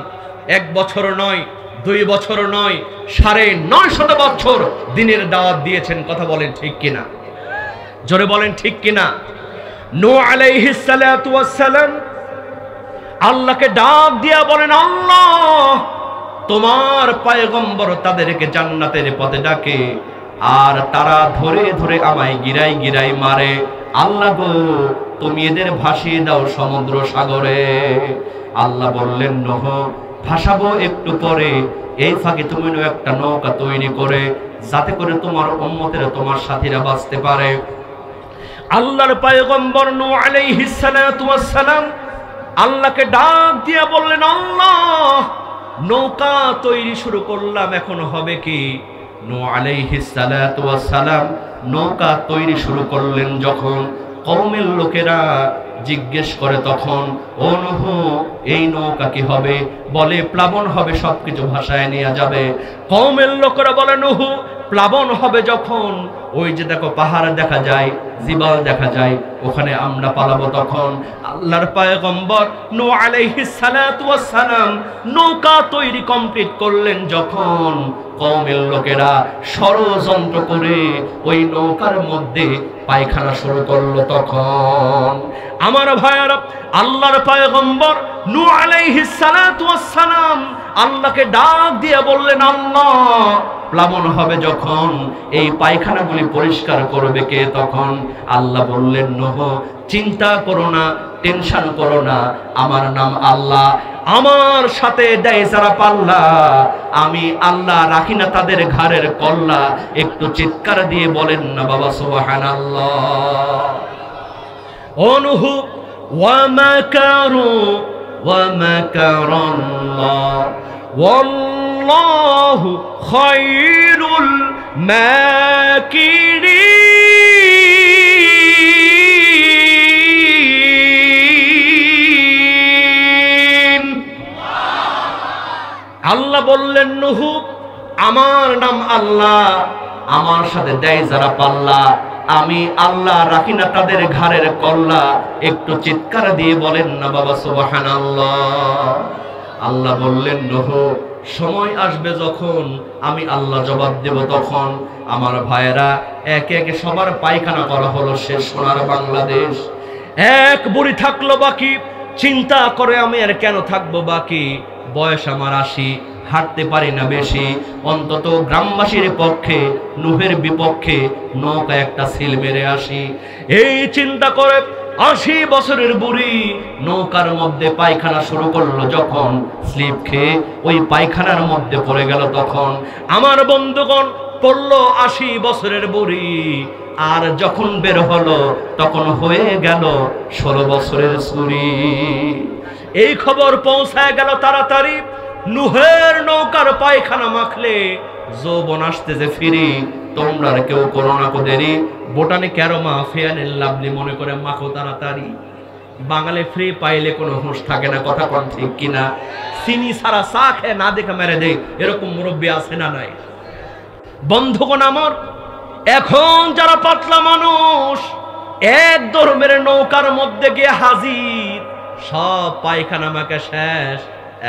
1 বছর নয়, 2 বছর নয়, 950 বছর দিনের দাওয়াত দিয়েছেন। কথা বলেন ঠিক কিনা? জোরে বলেন ঠিক কিনা? নূহ আলাইহিস সালাতু ওয়াস সালাম আল্লাহকে ডাক দিয়া বলেন, আল্লাহ, তোমার পয়গম্বর তাদেরকে জান্নাতের পথে ডাকে, আর তারা ধরে ধরে আমায় গিরাই গিরাই মারে। আল্লাহ গো, তুমি এদের ভাসিয়ে দাও সমুদ্র সাগরে। আল্লাহ বললেন, নূহ, ভাসাবো একটু পরে, এই ফাঁকে তুমি একটা নৌকা তৈরি করে, যাতে করে তোমার উম্মতেরা, তোমার সাথীরা বাঁচতে পারে। আল্লাহর পয়গম্বর নূহ আলাইহিস সালাতু ওয়াস সালাম আল্লাহকে ডাক দিয়া বললেন, আল্লাহ, নৌকা তৈরি শুরু করলাম, এখন হবে কি? নূহ আলাইহিস সালাতু ওয়াস সালাম নৌকা তৈরি শুরু করলেন। যখন কওমের লোকেরা জিজ্ঞেস করে, তখন, ও নূহ, এই নৌকা কি হবে? বলে, প্লাবন হবে, সবকিছু ভাসায় নিয়ে যাবে। কওমের লোকেরা বলে, নূহ, প্লাবন হবে যখন, ওই যে দেখো পাহাড় দেখা যায়, জিবাল দেখা যায়, ওখানে আমরা পালাবো তখন। আল্লাহর পয়গম্বর নূহ আলাইহিস সালাতু ওয়াস সালাম নৌকা তৈরি কমপ্লিট করলেন যখন, কওমের লোকেরা ষড়যন্ত্র করে ওই নৌকার মধ্যে পায়খানা শুরু করলো তখন। আমার ভাইয়ারা, আল্লাহর পয়গম্বর নূহ আলাইহিস সালাতু ওয়াস সালাম আল্লাহকে ডাক দিয়ে বললেন, আল্লাহ, প্লাবন হবে যখন, এই পায়খানাগুলি পরিষ্কার করবে কে? তখন আল্লাহ বললেন, নূহ, চিন্তা করো না, টেনশন করো না, আমার নাম আল্লাহ, আমার সাথে দেয় যারা পাল্লা, আমি আল্লাহ রাখি না তাদের ঘাড়ের কল্লা। একটু চিৎকার দিয়ে বলেন না বাবা সুবহানাল্লাহ। ও নূহ, ওয়া মাকারু ওয়া মাকারাল্লাহ ওয়াল্লাহু খায়রুল মাকিরিন। আল্লাহ বললেন, নূহ, আমার নাম আল্লাহ, আমার সাথে দেয় যারা পাল্লা, আমি আল্লাহ রাখি না তাদের ঘাড়ের কল্লা। একটু চিৎকার দিয়ে বলেন না বাবা সুবহানাল্লাহ। আল্লাহ বললেন, নূহ, সময় আসবে যখন আমি আল্লাহ জবাব দেব তখন। আমার ভাইয়েরা, একে একে সবার পায়খানা করা হলো শেষ। সোনার বাংলাদেশ, এক বুড়ি থাকলো বাকি। চিন্তা করে, আমি আর কেন থাকবো বাকি? বয়স আমার 80, হাঁটতে পারি না বেশি, অন্তত গ্রামবাসীর পক্ষে, নূহের বিপক্ষে নৌকা একটা সিল মেরে আসি। এই চিন্তা করে 80 বছরের বুড়ি নৌকার মধ্যে পায়খানা শুরু করলো যখন, স্লিপ খেয়ে ওই পায়খানার মধ্যে পড়ে গেল তখন। আমার বন্ধুগণ, পড়লো 80 বছরের বুড়ি, আর যখন বের হলো তখন হয়ে গেল 16 বছরের ছুরি। এই খবর পৌঁছায় গেল তাড়াতাড়ি। নূহের নৌকার পায়খানা মাখলে যৌবন আসতে যে ফিরি, তোমরা কেউ করো না কো দেরি, বোটানি ক্যারোমা ফেয়ারের লাভলি মনে করে মাখো তাড়াতাড়ি। বাঙালি ফ্রি পাইলে কোনো হুঁশ থাকে না, কথা কোন ঠিক কিনা? চিনি সারা চা খেয়ে না দেখে মেরে দেয়, এরকম মুরব্বী আছে না নাই? বন্ধুগণ আমার, এখন যারা পাতলা মানুষ এক ধর্মের নৌকার মধ্যে গিয়ে হাজির, সব পায়খানা মাখা শেষ।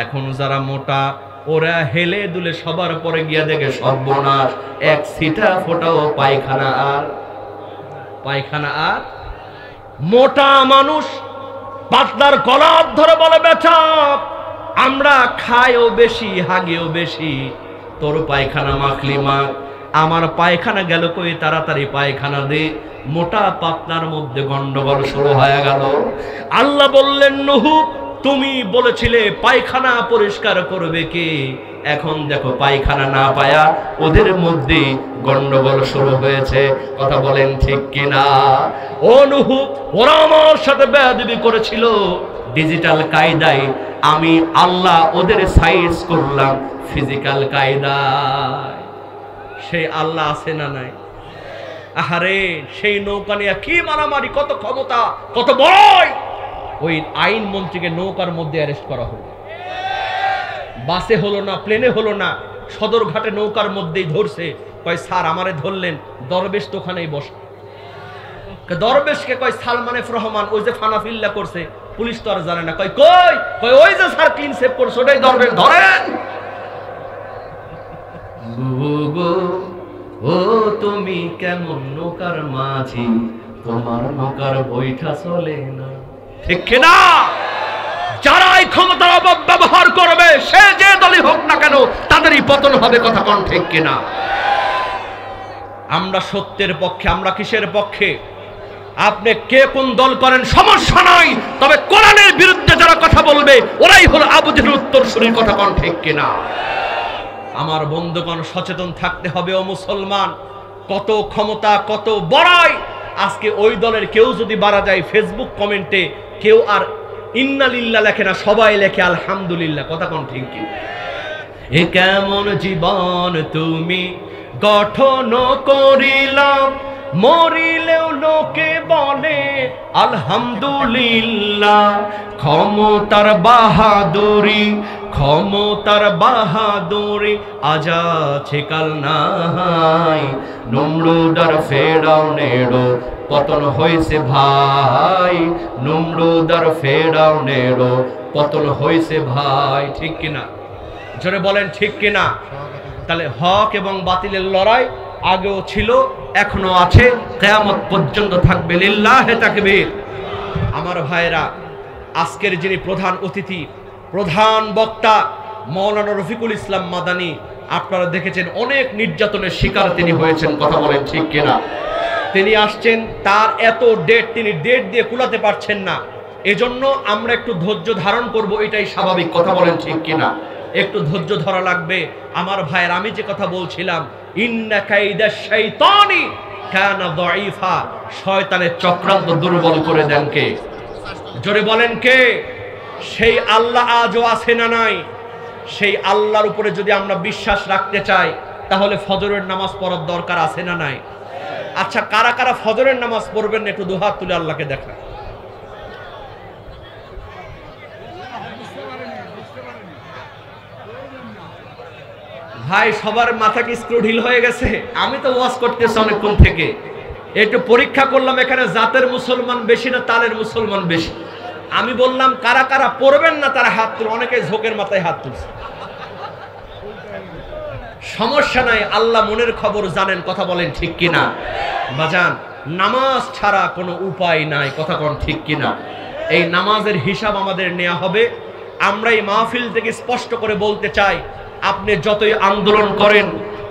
এখন যারা মোটা, ওরা হেলে দুলে সবার পরে গিয়া দেখে সর্বনাশ, এক সিটা ফোটাও পায়খানা আর। মোটা মানুষ পাতলার গলার ধরে বলে, বেটা, আমরা খাইও বেশি, হাগিও বেশি, তোর পায়খানা মাখলি মাখ, আমার পায়খানা গেল কই, তাড়াতাড়ি পায়খানা দে। মোটা পাতলার মধ্যে গন্ডগোল শুরু হয়ে গেল। আল্লাহ বললেন, নূহ, তুমি বলেছিলে পায়খানা পরিষ্কার করবে কে? এখন দেখো পায়খানা না পায়া ওদের মধ্যে গন্ডগোল শুরু হয়েছে। কথা বলেন ঠিক কিনা? ও নূহ, ওরা আমার সাথে বেয়াদবি করেছিল ডিজিটাল কায়দায়, আমি আল্লাহ ওদের সাইজ করলাম ফিজিক্যাল কায়দায়। সেই আল্লাহ আছে না নাই? আহারে, সেই নৌকা নিয়ে কি মারামারি, কত ক্ষমতা, কত ভয়! ওই আইন মন্ত্রীকে নৌকার মধ্যে অ্যারেস্ট করা হলো। বাসে হলো না, প্লেনে হলো না, সদরঘাটে নৌকার মধ্যেই ধরছে। কয় স্যার আমারে ধরলেন, দরবেশ তো ওখানেই বসে। দরবেশকে কয় সালমান এফ রহমান ওই যে ফানাফিল্লা করছে, পুলিশ তো আর জানে না। কয় কই? কয় ওই যে স্যার ক্লিন সেভ করছে ওটাই দরবেশ, ধরেন। ও তুমি কেমন নৌকার মাঝি, তোমার নৌকার বৈঠা চলে না। ঠিক কিনা? যারাই ক্ষমতার অপব্যবহার করবে, সে যে দলই হোক না কেন, তাদেরই পতন হবে। কথা কোন ঠিক কিনা? আমরা সত্যের পক্ষে। আমরা কিসের পক্ষে? আপনি কে কোন দল করেন সমস্যা নাই, তবে কোরআনের বিরুদ্ধে যারা কথা বলবে ওরাই হলো আবু জেহেল উত্তরসূরির। কথা কোন ঠিক কিনা? আমার বন্ধুগণ, সচেতন থাকতে হবে। ও মুসলমান, কত ক্ষমতা, কত বড়াই। আজকে ওই দলের কেউ যদি বাড়া যায়, ফেসবুক কমেন্টে কেউ আর ইন্না লিল্লাহ লেখে না, সবাই লেখে আলহামদুলিল্লাহ। কথা কোন ঠিক কি? এ কেমন জীবন তুমি গঠন করিলাম, মরিলেও লোকে বলে আলহামদুলিল্লাহ। ক্ষমতার বাহাদুরি, ক্ষমতার বাহাদুরি আজ আছে কাল নাই। নমরুদ আর ফেরাউনেরও পতন হয়েছে ভাই, নমরুদ আর ফেরাউনেরও পতন হয়েছে ভাই। ঠিক কিনা? জোরে বলেন ঠিক কিনা? তাহলে হক এবং বাতিলের লড়াই আগেও ছিল, এখনো আছে, কিয়ামত পর্যন্ত থাকবে। লিল্লাহে তাকবীর। আমার ভাইরা, আজকের যিনি প্রধান অতিথি, প্রধান বক্তা মাওলানা রফিকুল ইসলাম মাদানী, আপনারা দেখেছেন অনেক নির্যাতনের শিকার তিনি হয়েছেন। কথা বলেন ঠিক কিনা? তিনি আসছেন, তার এত ডেট, তিনি ডেট দিয়ে কুলাতে পারছেন না। এজন্য আমরা একটু ধৈর্য ধারণ করব, এটাই স্বাভাবিক। কথা বলেন ঠিক কিনা? একটু ধৈর্য ধরা লাগবে। আমার ভাইয়ের, আমি যে কথা বলছিলাম, ইন্না কাইদাশ শাইতানি কানা দাঈফা, শয়তানের চক্রান্ত দুর্বল করে দেন কে? জোরে বলেন কে? সেই আল্লাহ আজও আছে না নাই? সেই আল্লাহর উপরে যদি আমরা বিশ্বাস রাখতে চাই, তাহলে ফজরের নামাজ পড়ার দরকার আছে না নাই? আচ্ছা, কারা কারা ফজরের নামাজ পড়বেন একটু দুহাত তুলে আল্লাহকে দেখা। ভাই, সবার মাথা কি স্ক্রু ঢিল হয়ে গেছে? আমি তো ওয়াজ করতেছি অনেকক্ষণ থেকে, একটু পরীক্ষা করলাম এখানে জাতের মুসলমান বেশি না তালের মুসলমান বেশি। আমি বললাম কারা কারা পড়বেন না তারা হাত তুলে, অনেকে ঝোঁকের মাথায় হাত তুলছে। সমস্যা নাই, আল্লাহ মনের খবর জানেন। কথা বলেন ঠিক কিনা? বাজান, নামাজ ছাড়া কোনো উপায় নাই। কথা কোন ঠিক কিনা? এই নামাজের হিসাব আমাদের নেওয়া হবে। আমরা এই মাহফিল থেকে স্পষ্ট করে বলতে চাই, আপনি যতই আন্দোলন করেন,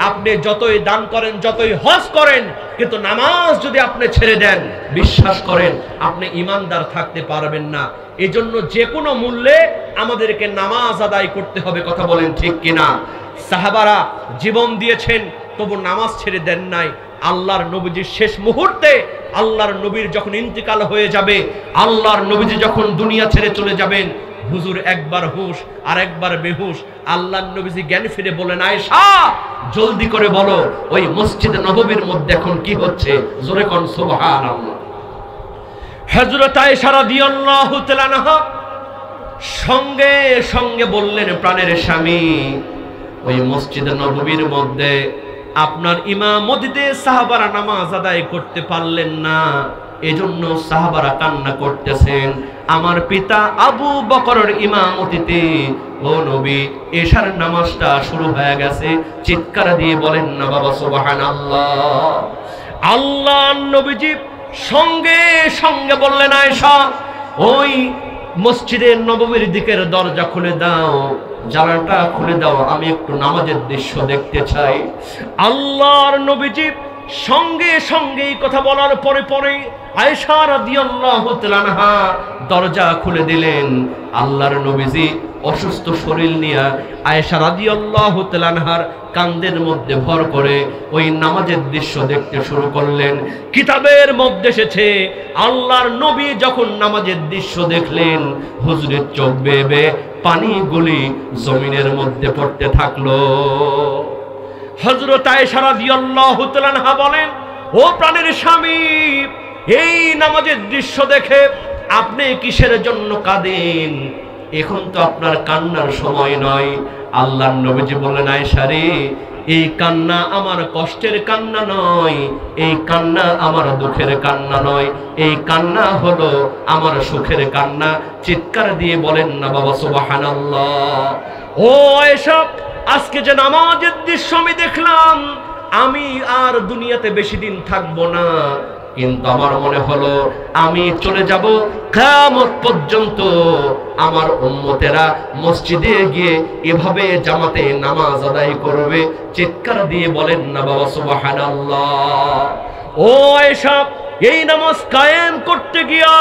আপনি যতই দান করেন, যতই হজ করেন, কিন্তু নামাজ যদি আপনি ছেড়ে দেন, বিশ্বাস করেন আপনি ঈমানদার থাকতে পারবেন না। এজন্য যে কোনো মূল্যে আমাদেরকে নামাজ আদায় করতে হবে। কথা বলেন ঠিক কিনা? সাহাবারা জীবন দিয়েছেন, তবু নামাজ ছেড়ে দেন নাই। আল্লাহর নবীজির শেষ মুহূর্তে, আল্লাহর নবীর যখন ইন্তিকাল হয়ে যাবে, আল্লাহর নবীজি যখন দুনিয়া ছেড়ে চলে যাবেন, হুজুর একবার হুশ আর একবার বেহুশ। আল্লাহর নবীজি জ্ঞান ফিরে বলেন, আয়েশা জলদি করে বলো ওই মসজিদে নববীর মধ্যে এখন কি হচ্ছে? জোরে কোন সুবহানাল্লাহ। হযরত আয়েশা রাদিয়াল্লাহু তাআলা আনহা সঙ্গে সঙ্গে বললেন, প্রাণের স্বামী, ওই মসজিদে নববীর মধ্যে আপনার ইমামতিতে সাহাবারা নামাজ আদায় করতে পারলেন না, এজন্য সাহাবারা কান্না করতেছেন। আমার পিতা আবু বকরের ইমামতিতে ও নবী এশার নামাজটা শুরু হয়ে গেছে। চিৎকার দিয়ে বলেন না বাবা সুবহানাল্লাহ। আল্লাহর নবীজি সঙ্গে সঙ্গে বললেন, আয়েশা ওই মসজিদের নববীর দিকের দরজা খুলে দাও, জানালাটা খুলে দাও, আমি একটু নামাজের দৃশ্য দেখতে চাই। আল্লাহর নবীজি সঙ্গে সঙ্গে কথা বলার পরে পরে আয়েশা রাদিয়াল্লাহু তাআলা আনহা দরজা খুলে দিলেন। আল্লাহর নবীজি অসুস্থ শরীর নিয়ে আয়েশা রাদিয়াল্লাহু তাআলা আনহার কাঁধের মধ্যে ভর করে ওই নামাজের দৃশ্য দেখতে শুরু করলেন। কিতাবের মধ্যে এসেছে, আল্লাহর নবী যখন নামাজের দৃশ্য দেখলেন, হুজুরের চোখ বেয়ে বেয়ে পানিগুলি জমিনের মধ্যে পড়তে থাকলো। হযরত আয়েশা রাদিয়াল্লাহু তাআলা আনহা বলেন, ও প্রাণের স্বামী, এই নামাজের দৃশ্য দেখে আপনি কিসের জন্য কাঁদেন? এখন তো আপনার কান্নার সময় নয়। আল্লাহর নবীজি বললেন, আয়েশা রে, এই কান্না আমার কষ্টের কান্না নয়, এই কান্না আমার দুঃখের কান্না নয়, এই কান্না হলো আমার সুখের কান্না। চিৎকার দিয়ে বলেন না বাবা সুবহানাল্লাহ। ও আয়েশা, আজকে যে নামাজের দৃশ্য আমি দেখলাম, আমি আর দুনিয়াতে বেশি দিন থাকবো না, কিন্তু আমার মনে হলো আমি চলে যাব কিয়ামত পর্যন্ত। আমার উম্মতেরা মসজিদে গিয়ে এভাবে জামাতে নামাজ আদায় করবে। চিৎকার দিয়ে বলেন না বাবা সুবহানাল্লাহ। ও আয়েশা, এই নামাজ কায়েম করতে গিয়া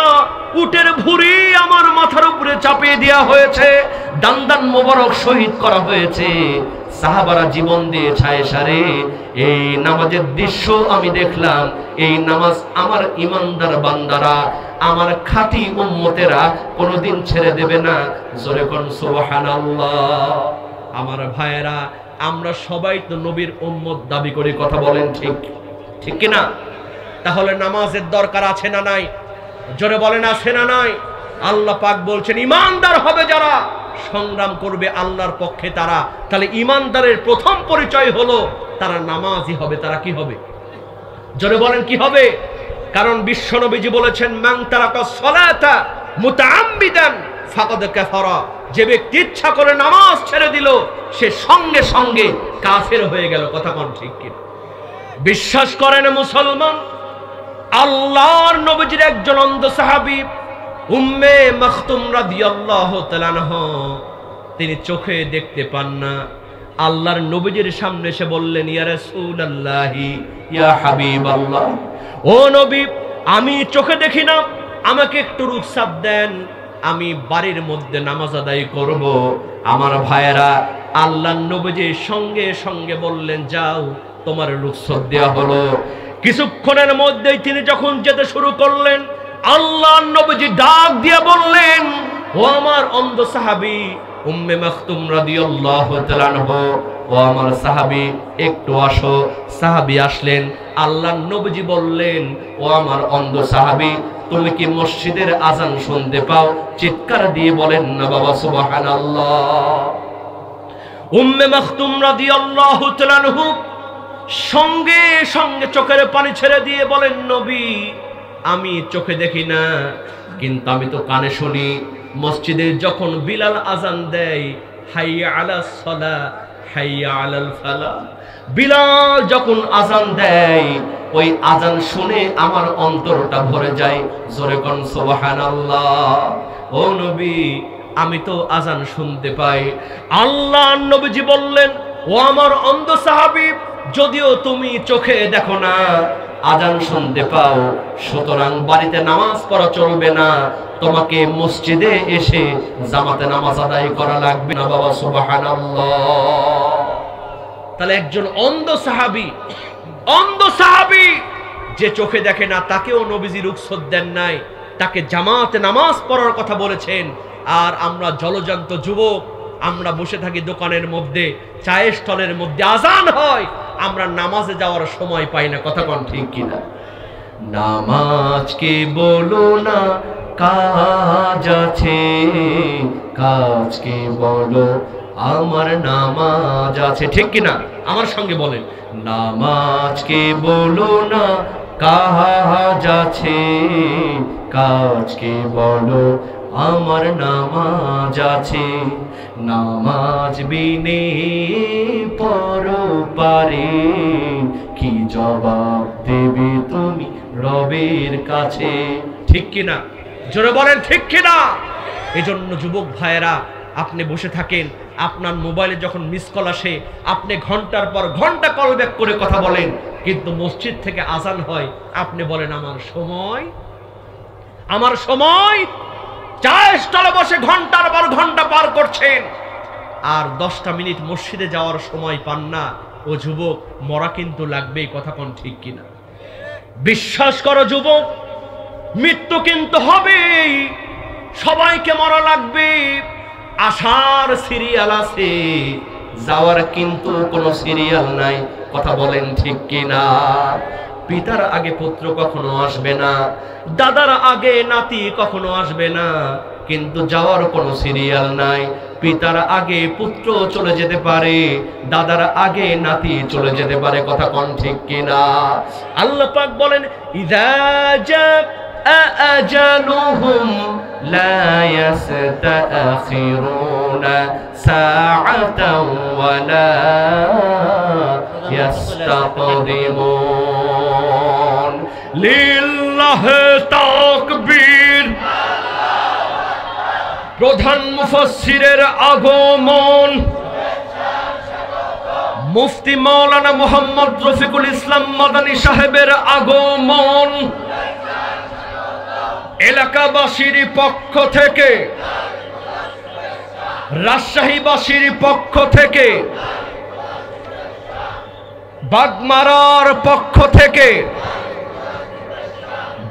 উটের ভুঁড়ি আমার মাথার উপরে চাপিয়ে দেওয়া হয়েছে, দান্দান মোবারক শহীদ করা হয়েছে, সাহাবারা জীবন দিয়েছে। আয়েশা রে, এই নামাজের দৃশ্য আমি দেখলাম। এই নামাজ আমার ইমানদার বান্দারা, আমার খাঁটি উম্মতেরা কোনোদিন ছেড়ে দেবে না। জোরে কোন সুবহানাল্লাহ। আমার ভাইয়েরা, আমরা সবাই তো নবীর উম্মত দাবি করি, কথা বলেন ঠিক ঠিক কিনা? তাহলে নামাজের দরকার আছে না নাই? জোরে বলেন, আছে না নাই? আল্লাহ পাক বলছেন, ইমানদার হবে যারা, সংগ্রাম করবে আল্লাহর পক্ষে তারা। তাহলে ইমানদারের প্রথম পরিচয় হলো তারা নামাজি হবে। তারা কি হবে? জোরে বলেন, কি হবে? কারণ বিশ্বনবীজি বলেছেন, মান তারাকাস সালাতা মুতাআম্মিদান ফাকাদ কাফারা। যে ব্যক্তি ইচ্ছা করে নামাজ ছেড়ে দিল, সে সঙ্গে সঙ্গে কাফের হয়ে গেল। কথা কোন ঠিক কি? বিশ্বাস করেন মুসলমান, আল্লাহর নবীজির একজন অন্ধ সাহাবী উম্মে মাখতুম রাদিয়াল্লাহু তাআলা আনহা, তিনি চোখে দেখতে পান না। আল্লাহর নবীজির সামনে এসে বললেন, ইয়া রাসূলুল্লাহি, ইয়া হাবিবাল্লাহ, ও নবী, আমি চোখে দেখি না, আমাকে একটু রুখসাত দেন, আমি বাড়ির মধ্যে নামাজ আদায় করব। আমার ভাইয়েরা, আল্লাহর নবীজি সঙ্গে সঙ্গে বললেন, যাও, তোমার রুখসাত দেওয়া হলো। কিছুক্ষণের মধ্যেই তিনি যখন যেতে শুরু করলেন, আল্লাহর নবীজি ডাক দিয়ে বললেন, ও আমার অন্ধ সাহাবী উম্মে মাখতুম রাদিয়াল্লাহু তাআলা আনহা, ও আমার সাহাবী, একটু আসো। সাহাবী আসলেন। আল্লাহর নবীজি বললেন, ও আমার অন্ধ সাহাবী, তুমি কি মসজিদের আজান শুনতে পাও? চিৎকার দিয়ে বলেন না বাবা সুবহানাল্লাহ। উম্মে মাখতুম রাদিয়াল্লাহু তাআলা আনহা সঙ্গে সঙ্গে চোখের পানি ছেড়ে দিয়ে বলেন, নবী, আমি চোখে দেখি না, কিন্তু আমি তো কানে শুনি। মসজিদে যখন বিলাল আজান দেয়, হাইয়া আলাস সালাহ হাইয়া আলাল ফালাহ, বিলাল যখন আজান দেয়, ওই আজান শুনে আমার অন্তরটা ভরে যায়। জোরে কোন সুবহানাল্লাহ। ও নবী, আমি তো আজান শুনতে পাই। আল্লাহর নবীজি বললেন, ও আমার অন্ধ সাহাবী, যদিও তুমি চোখে দেখো না, আজান শুনতে পাও, সুতরাং বাড়িতে নামাজ পড়া চলবে না, তোমাকে মসজিদে এসে জামাতে নামাজ আদায় করা লাগবে না বাবা সুবহানাল্লাহ। তাহলে একজন অন্ধ সাহাবী যে চোখে দেখে না, তাকেও নবীজি রুখসত দেন নাই, তাকে জামাতে নামাজ পড়ার কথা বলেছেন। আর আমরা জলজান্ত যুবক, আমরা বসে থাকি দোকানের মধ্যে, চায়ের স্টলের মধ্যে আজান হয়, আমরা নামাজে যাওয়ার সময় পাই না। কথা কোন ঠিক কিনা? নামাজকে বলো না কাজ আছে, কাজকে বলো আমার নামাজ আছে। ঠিক কিনা? আমার সঙ্গে বলেন, নামাজকে বলো না কাজ আছে, কাজকে বলো আমার নামাজ আছে। নামাজ বিনে পরপারে কি জবাব দেবে তুমি রবের কাছে? ঠিক কিনা? জোরে বলেন ঠিক কিনা? এজন্য যুবক ভাইয়েরা, আপনি বসে থাকেন, আপনার মোবাইলে যখন মিস কল আসে, আপনি ঘন্টার পর ঘন্টা কল ব্যাক করে কথা বলেন, কিন্তু মসজিদ থেকে আজান হয়, আপনি বলেন আমার সময়। চায়ের স্টলে বসে ঘন্টার পর ঘন্টা পার করছেন, আর 10টা মিনিট মসজিদে যাওয়ার সময় পান না। ও যুবক, মরা কিন্তু লাগবেই। কথা কোন ঠিক কিনা? বিশ্বাস করো যুবক, মৃত্যু কিন্তু হবেই, সবাইকে মরা লাগবে। আসার সিরিয়াল আছে, যাওয়ার কিন্তু কোনো সিরিয়াল নাই। কথা বলেন ঠিক কিনা? পিতার আগে পুত্র কখনো আসবে না, দাদার আগে নাতি কখনো আসবে না, কিন্তু যাওয়ার কোনো সিরিয়াল নাই। পিতার আগে পুত্র চলে যেতে পারে, দাদার আগে নাতি চলে যেতে পারে। কথা কোন ঠিক কিনা? আল্লাহ পাক বলেন ইযা জাআ আজালুহুম লা ইস্তাখিরুনা সাআতাও ওয়া লা ইস্তাকদিমুন। লিল্লাহি তাকবীর। প্রধান মুফাসসিরের আগমন, মুফতি মাওলানা মুহাম্মদ রফিকুল ইসলাম মাদানী সাহেবের আগমন, এলাকাবাসীর পক্ষ থেকে, রাজশাহীবাসীর পক্ষ থেকে, বাগমারার পক্ষ থেকে,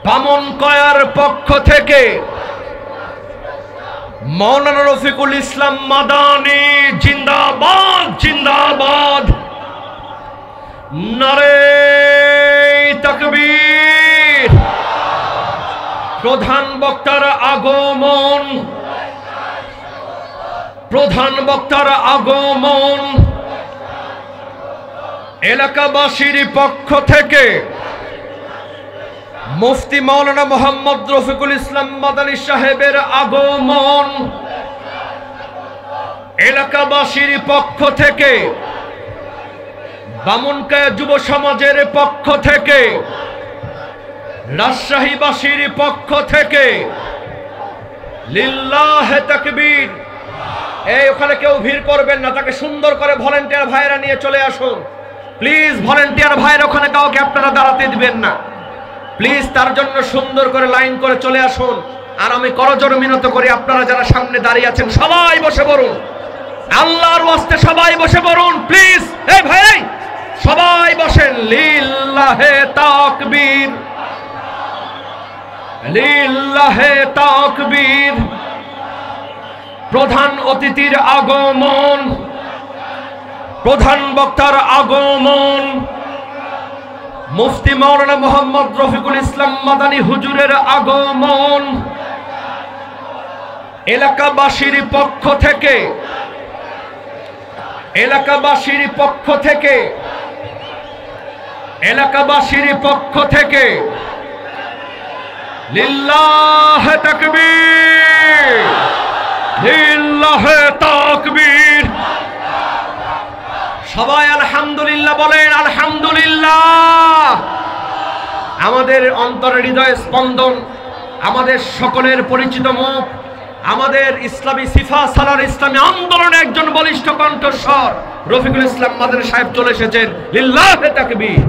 বামনকয়ার পক্ষ থেকে মাওলানা রফিকুল ইসলাম মাদানী জিন্দাবাদ, জিন্দাবাদ। নারে তাকবীর। প্রধান বক্তার আগমন, প্রধান বক্তার আগমন, এলাকাবাসীর পক্ষ থেকে মুফতি মাওলানা মুহাম্মদ রফিকুল ইসলাম মাদানী সাহেবের আগমন, এলাকাবাসীর পক্ষ থেকে, বামনকয়া যুব সমাজের পক্ষ থেকে, রাজশাহীবাসীর পক্ষ থেকে লিল্লাহি তাকবীর। এই ওখানে কেউ ভিড় করবেন না, তাকে সুন্দর করে ভলান্টিয়ার ভাইরা নিয়ে চলে আসুন প্লিজ। ভলান্টিয়ার ভাইরা ওখানে কাউকে আপনারা দাঁড়াতে দিবেন না প্লিজ, তার জন্য সুন্দর করে লাইন করে চলে আসুন। আর আমি করজোড় মিনত করি, আপনারা যারা সামনে দাঁড়িয়ে আছেন সবাই বসে পড়ুন, আল্লাহর ওয়াস্তে সবাই বসে পড়ুন প্লিজ। এই ভাই সবাই বসেন। লিল্লাহি তাকবীর, লিল্লাহি তাকবীর। প্রধান অতিথির আগমন, প্রধান বক্তার আগমন, মুফতি মাওলানা মুহাম্মদ রফিকুল ইসলাম মাদানী হুজুরের আগমন, এলাকাবাসীর পক্ষ থেকে, এলাকাবাসীর পক্ষ থেকে, এলাকাবাসীর পক্ষ থেকে লিল্লাহি তাকবীর, লিল্লাহি তাকবীর। সবাই আলহামদুলিল্লাহ বলেন, আলহামদুলিল্লাহ। আমাদের অন্তরের হৃদয় স্পন্দন, আমাদের সকলের পরিচিত মুখ, আমাদের ইসলামী সিফা সালার ইসলামী আন্দোলনের একজন বলিষ্ঠ কণ্ঠস্বর রফিকুল ইসলাম মাদানী সাহেব চলে এসেছেন। লিল্লাহি তাকবীর।